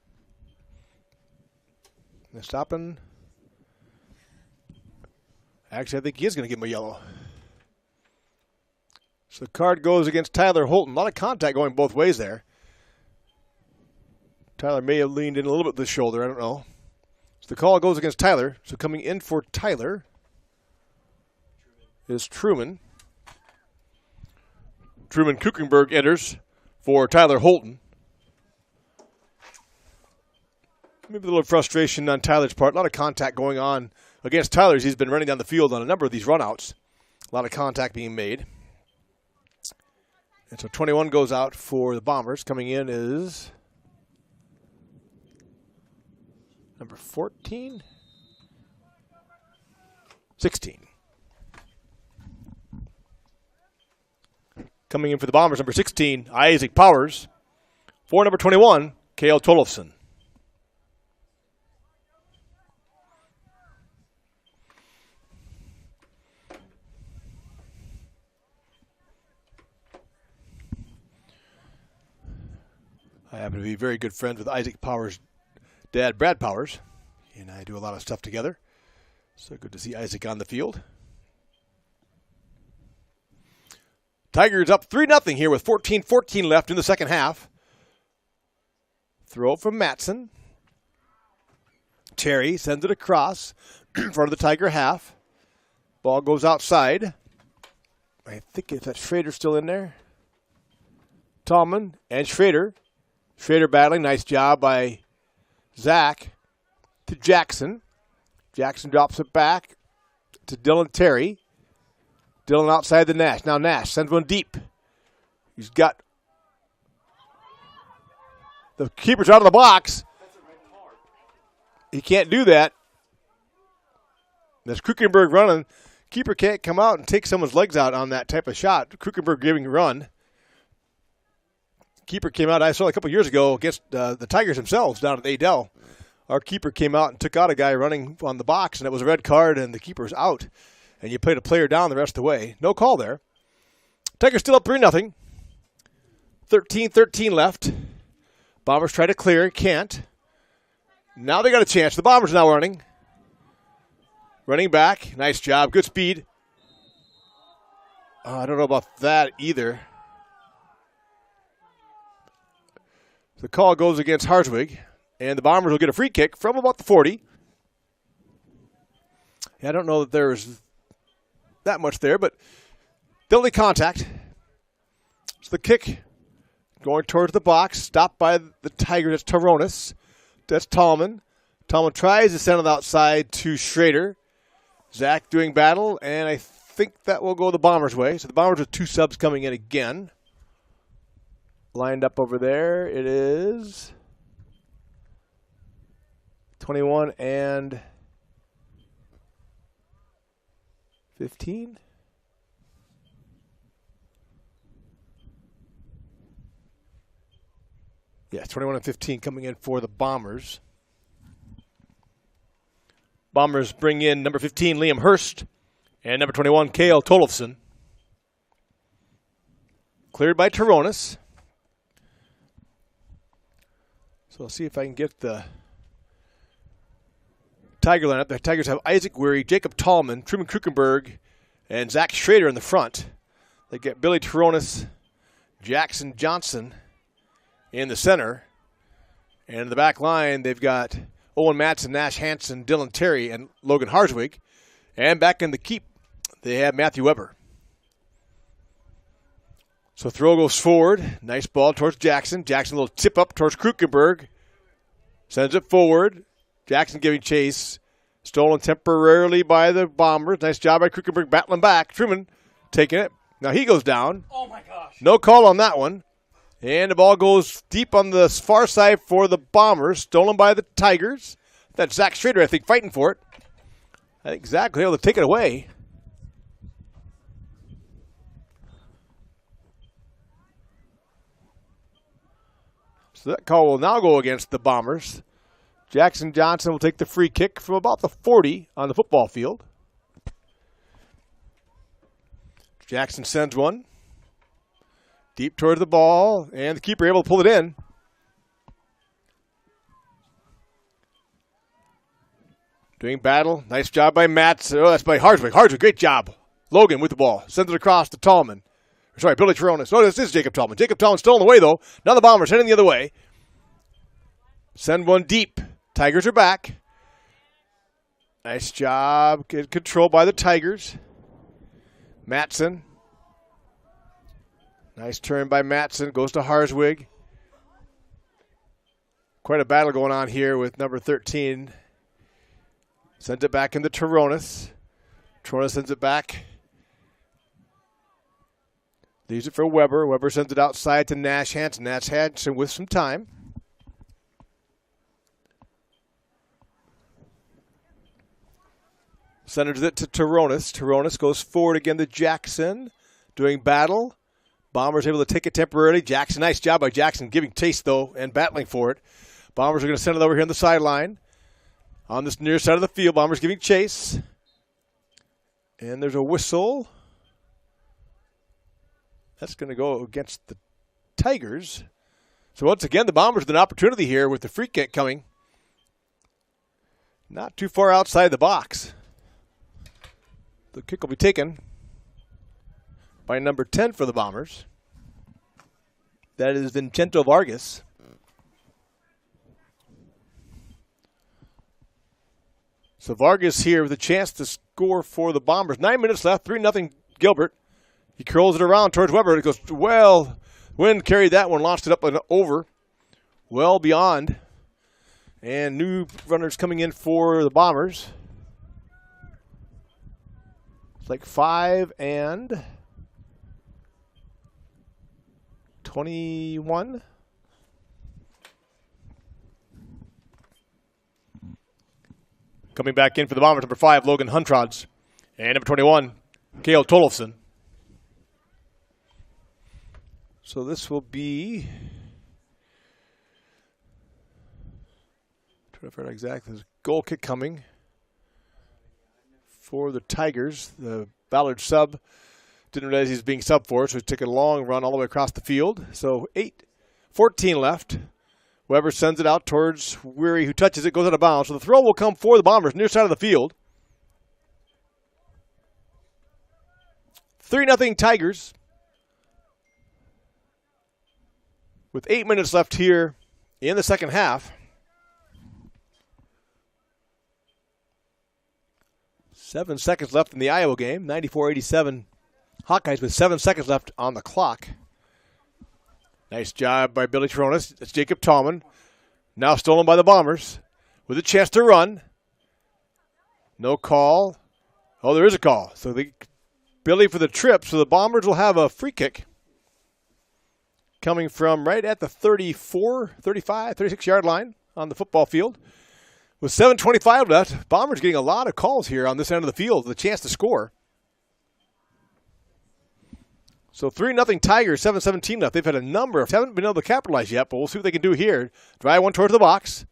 Speaker 1: They're stopping. Actually, I think he is going to give him a yellow. So the card goes against Tyler Holton. A lot of contact going both ways there. Tyler may have leaned in a little bit with the shoulder. I don't know. So the call goes against Tyler. So coming in for Tyler is Truman. Truman Kuchenberg enters for Tyler Holton. Maybe a little frustration on Tyler's part. A lot of contact going on against Tyler's. He's been running down the field on a number of these runouts. A lot of contact being made. And so 21 goes out for the Bombers. Coming in is number 14? 16. Coming in for the Bombers, number 16, Isaac Powers. For number 21, Kale Tolofsson. I happen to be very good friends with Isaac Powers' dad, Brad Powers. He and I do a lot of stuff together. So good to see Isaac on the field. Tigers up 3-0 here with 14-14 left in the second half. Throw from Matson. Terry sends it across in front of the Tiger half. Ball goes outside. I think it's that Schrader still in there. Tallman and Schrader. Schrader battling. Nice job by Zach to Jackson. Jackson drops it back to Dylan Terry. Dylan outside the Nash. Now Nash sends one deep. He's got the keeper's out of the box. He can't do that. That's Kuchenberg running. Keeper can't come out and take someone's legs out on that type of shot. Kuchenberg giving a run. Keeper came out, I saw a couple years ago against the Tigers themselves down at Adel. Our keeper came out and took out a guy running on the box, and it was a red card, and the keeper's out. and you played a player down the rest of the way. No call there. Tigers still up 3-0. 13-13 left. Bombers try to clear, can't. Now they got a chance. The Bombers now running. Running back. Nice job. Good speed. I don't know about that either. The call goes against Harswig, and the Bombers will get a free kick from about the 40. I don't know that there's that much there, but they'll need contact. So the kick going towards the box, stopped by the Tigers. That's Taronis. That's Tallman. Tallman tries to send it outside to Schrader. Zach doing battle, and I think that will go the Bombers' way. So the Bombers with 2 subs coming in again. Lined up over there, it is 21 and 15. Yeah, 21 and 15 coming in for the Bombers. Bombers bring in number 15, Liam Hurst, and number 21, Cale Tolofsson. Cleared by Taronis. So I'll see if I can get the Tiger lineup. The Tigers have Isaac Weary, Jacob Tallman, Truman Krukenberg, and Zach Schrader in the front. They get Billy Taronis, Jackson Johnson in the center. And in the back line, they've got Owen Matson, Nash Hansen, Dylan Terry, and Logan Harswig. And back in the keep, they have Matthew Weber. So throw goes forward. Nice ball towards Jackson. Jackson a little tip up towards Krukenberg. Sends it forward. Jackson giving chase. Stolen temporarily by the Bombers. Nice job by Krukenberg battling back. Truman taking it. Now he goes down.
Speaker 5: Oh my gosh.
Speaker 1: No call on that one. And the ball goes deep on the far side for the Bombers. Stolen by the Tigers. That's Zach Schrader, I think, fighting for it. I think Zach was able to take it away. So that call will now go against the Bombers. Jackson Johnson will take the free kick from about the 40 on the football field. Jackson sends one. Deep toward the ball, and the keeper able to pull it in. Doing battle. Nice job by Matt. Oh, that's by Harswig. Harswig, great job. Logan with the ball. Sends it across to Tallman. Sorry, Billy Taronis. Oh, this is Jacob Tallman. Jacob Tallman stolen away, though. Now the Bombers heading the other way. Send one deep. Tigers are back. Nice job. Good control by the Tigers. Matson. Nice turn by Matson. Goes to Harswig. Quite a battle going on here with number 13. Sends it back into Taronis. Taronis sends it back. Leaves it for Weber. Weber sends it outside to Nash Hansen. Nash Hansen with some time. Centers it to Taronis. Taronis goes forward again to Jackson. Doing battle. Bombers able to take it temporarily. Jackson, nice job by Jackson giving chase, though, and battling for it. Bombers are going to send it over here on the sideline. On this near side of the field, Bombers giving chase. And there's a whistle. That's going to go against the Tigers. So once again, the Bombers with an opportunity here with the free kick coming. Not too far outside the box. The kick will be taken by number 10 for the Bombers. That is Vincento Vargas. So Vargas here with a chance to score for the Bombers. 9 minutes left, 3-0 Gilbert. He curls it around towards Weber. It goes, well, wind carried that one, launched it up and over. Well beyond. And new runners coming in for the Bombers. It's like 5 and 21. Coming back in for the Bombers, number 5, Logan Huntrods. And number 21, Cale Tolofsson. So this will be, trying to figure out exactly, there's a goal kick coming for the Tigers. The Ballard sub didn't realize he was being sub for, so he took a long run all the way across the field. So 8:14 left. Weber sends it out towards Weary, who touches it, goes out of bounds. So the throw will come for the Bombers, near side of the field. 3-0 Tigers. With 8 minutes left here in the second half. 7 seconds left in the Iowa game. 94-87 Hawkeyes with 7 seconds left on the clock. Nice job by Billy Tronis. It's Jacob Tallman. Now stolen by the Bombers with a chance to run. No call. Oh, there is a call. So Billy for the trip. So the Bombers will have a free kick coming from right at the 34, 35, 36-yard line on the football field. With 7:25 left, Bombers getting a lot of calls here on this end of the field with a chance to score. So 3-0 Tigers, 7:17 left. They've had a number of, haven't been able to capitalize yet, but we'll see what they can do here. Drive one towards the box.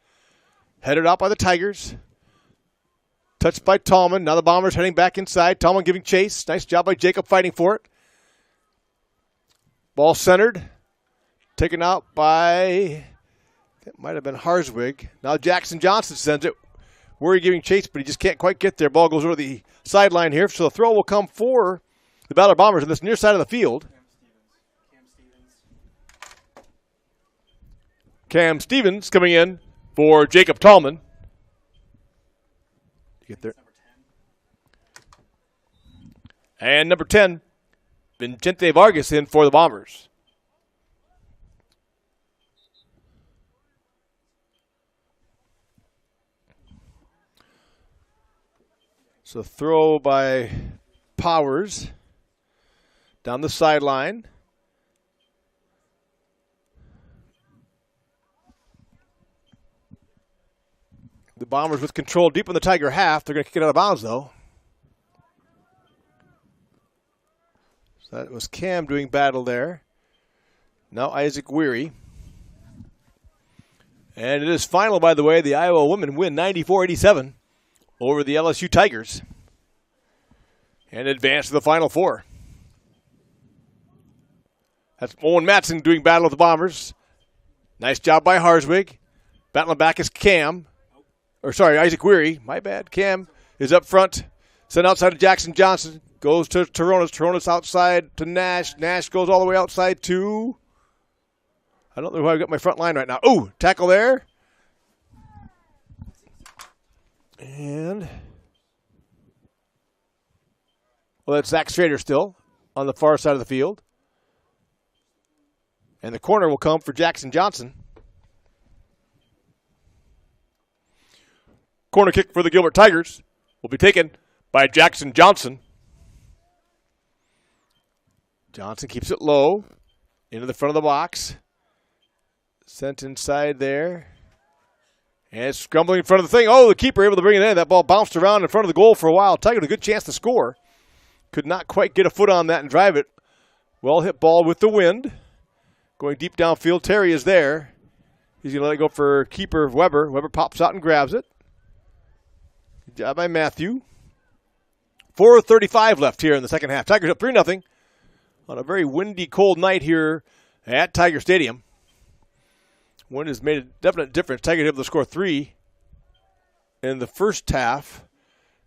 Speaker 1: Headed out by the Tigers. Touched by Tallman. Now the Bombers heading back inside. Tallman giving chase. Nice job by Jacob fighting for it. Ball centered. Taken out by, that might have been Harswig. Now Jackson Johnson sends it. Worry giving chase, but he just can't quite get there. Ball goes over the sideline here. So the throw will come for the Ballard Bombers on this near side of the field. Cam Stevens coming in for Jacob Tallman. You get there. And number 10, Vincente Vargas in for the Bombers. So throw by Powers down the sideline. The Bombers with control deep in the Tiger half. They're going to kick it out of bounds, though. So that was Cam doing battle there. Now Isaac Weary. And it is final, by the way. The Iowa women win 94-87 over the LSU Tigers and advance to the Final Four. That's Owen Matson doing battle with the Bombers. Nice job by Harswig. Battling back is Cam. Isaac Weary. My bad. Cam is up front. Sent outside to Jackson Johnson. Goes to Toronis. Toronis outside to Nash. Nash goes all the way outside to, I don't know who I've got my front line right now. Ooh, tackle there. And, well, that's Zach Strader still on the far side of the field. And the corner will come for Jackson Johnson. Corner kick for the Gilbert Tigers will be taken by Jackson Johnson. Johnson keeps it low into the front of the box. Sent inside there. And it's scrambling in front of the thing. Oh, the keeper able to bring it in. That ball bounced around in front of the goal for a while. Tigers a good chance to score. Could not quite get a foot on that and drive it. Well hit ball with the wind. Going deep downfield. Terry is there. He's going to let it go for keeper Weber. Weber pops out and grabs it. Good job by Matthew. 4:35 left here in the second half. Tigers up 3-0 on a very windy, cold night here at Tiger Stadium. Wind has made a definite difference. Tigers able to score 3 in the first half.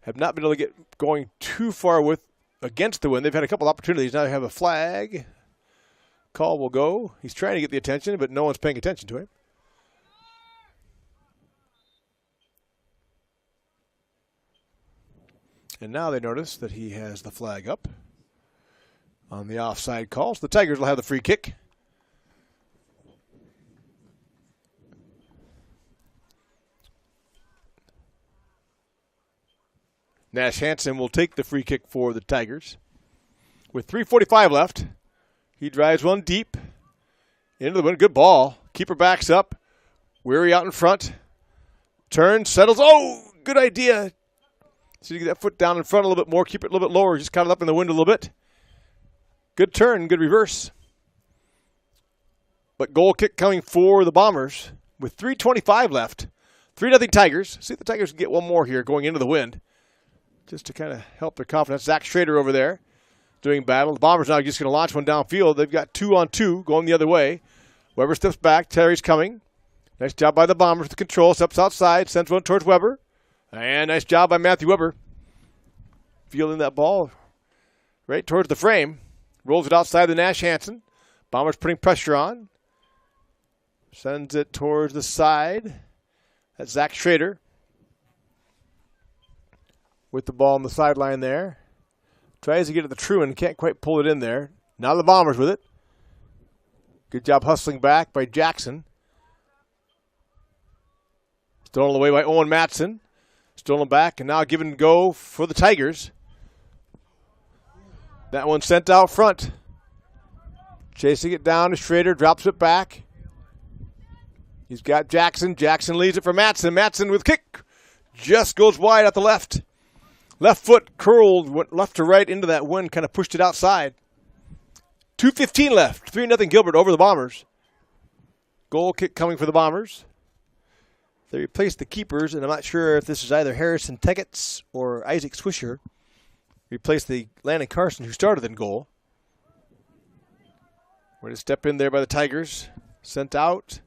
Speaker 1: Have not been able to get going too far against the wind. They've had a couple opportunities. Now they have a flag. Call will go. He's trying to get the attention, but no one's paying attention to him. And now they notice that he has the flag up on the offside call. So the Tigers will have the free kick. Nash Hansen will take the free kick for the Tigers. With 3:45 left, he drives one deep into the wind. Good ball. Keeper backs up. Weary out in front. Turns, settles. Oh, good idea. So you get that foot down in front a little bit more. Keep it a little bit lower. Just caught it up in the wind a little bit. Good turn, good reverse. But goal kick coming for the Bombers with 3:25 left. 3-0 Tigers. See if the Tigers can get one more here going into the wind. just to kind of help their confidence. Zach Schrader over there doing battle. The Bombers now just going to launch one downfield. They've got 2-on-2 going the other way. Weber steps back. Terry's coming. Nice job by the Bombers with the control. Steps outside. Sends one towards Weber. And nice job by Matthew Weber. Fielding that ball right towards the frame. Rolls it outside the Nash Hansen. Bombers putting pressure on. Sends it towards the side. That's Zach Schrader with the ball on the sideline there. Tries to get at the Truman. Can't quite pull it in there. Now the Bombers with it. Good job hustling back by Jackson. Stolen away by Owen Matson. Stolen back and now give and go for the Tigers. That one sent out front. Chasing it down to Schrader. Drops it back. He's got Jackson. Jackson leads it for Matson. Matson with kick. Just goes wide at the left. Left foot curled, went left to right into that wind, kind of pushed it outside. 2:15 left. 3-0 Gilbert over the Bombers. Goal kick coming for the Bombers. They replaced the keepers, and I'm not sure if this is either Harrison Tegetts or Isaac Swisher. Replaced the Landon Carson, who started in goal. We're going to step in there by the Tigers. Sent out.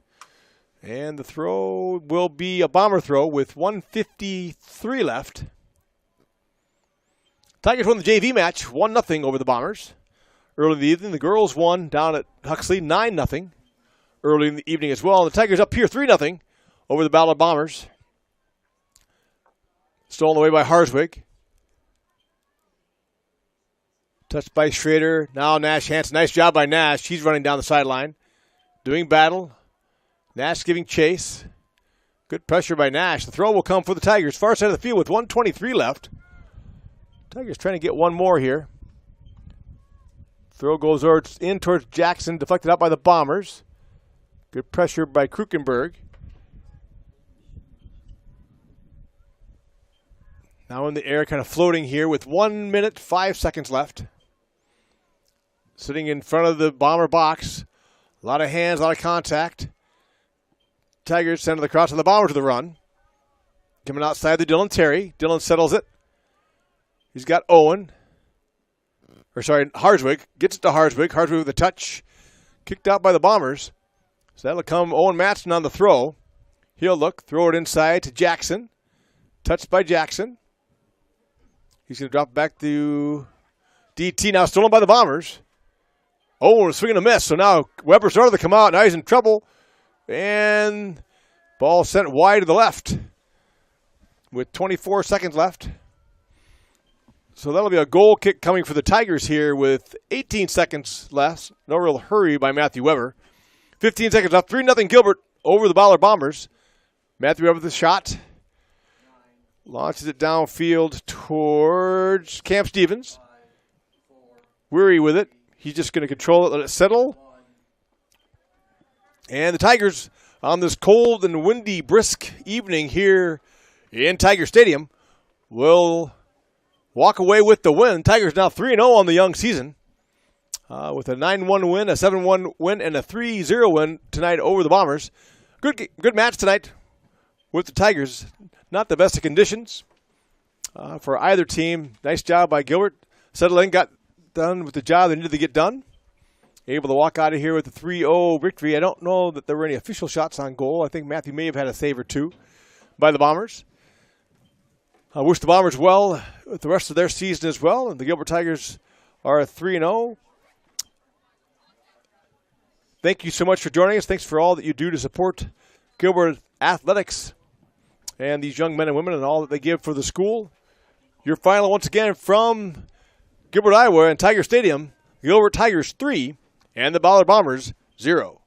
Speaker 1: And the throw will be a Bomber throw with 1:53 left. Tigers won the JV match 1-0 over the Bombers. Early in the evening, the girls won down at Huxley 9-0 early in the evening as well. And the Tigers up here 3-0 over the Ballard Bombers. Stolen away by Harswig. Touched by Schrader. Now Nash Hansen. Nice job by Nash. He's running down the sideline. Doing battle. Nash giving chase. Good pressure by Nash. The throw will come for the Tigers. Far side of the field with 1:23 left. Tigers trying to get one more here. Throw goes in towards Jackson. Deflected out by the Bombers. Good pressure by Krukenberg. Now in the air, kind of floating here with 1 minute, 5 seconds left. Sitting in front of the Bomber box. A lot of hands, a lot of contact. Tigers send it across to the Bombers to the run. Coming outside the Dylan Terry. Dylan settles it. He's got Owen. Harswig. Gets it to Harswig. Harswig with a touch. Kicked out by the Bombers. So that'll come Owen Matson on the throw. He'll look. Throw it inside to Jackson. Touched by Jackson. He's going to drop back to DT. Now stolen by the Bombers. Owen swinging a miss. So now Weber started to come out. Now he's in trouble. And ball sent wide to the left with 24 seconds left. So that'll be a goal kick coming for the Tigers here with 18 seconds left. No real hurry by Matthew Weber. 15 seconds left. 3-0 Gilbert over the Ballard Bombers. Matthew Weber with the shot. Launches it downfield towards Cam Stevens. Weary with it. He's just going to control it, let it settle. And the Tigers on this cold and windy, brisk evening here in Tiger Stadium will walk away with the win. Tigers now 3-0 on the young season with a 9-1 win, a 7-1 win, and a 3-0 win tonight over the Bombers. Good match tonight with the Tigers. Not the best of conditions for either team. Nice job by Gilbert. Settling, got done with the job they needed to get done. Able to walk out of here with a 3-0 victory. I don't know that there were any official shots on goal. I think Matthew may have had a save or two by the Bombers. I wish the Bombers well with the rest of their season as well. And the Gilbert Tigers are 3-0. Thank you so much for joining us. Thanks for all that you do to support Gilbert Athletics and these young men and women and all that they give for the school. Your final once again from Gilbert, Iowa and Tiger Stadium. Gilbert Tigers 3 and the Ballard Bombers 0.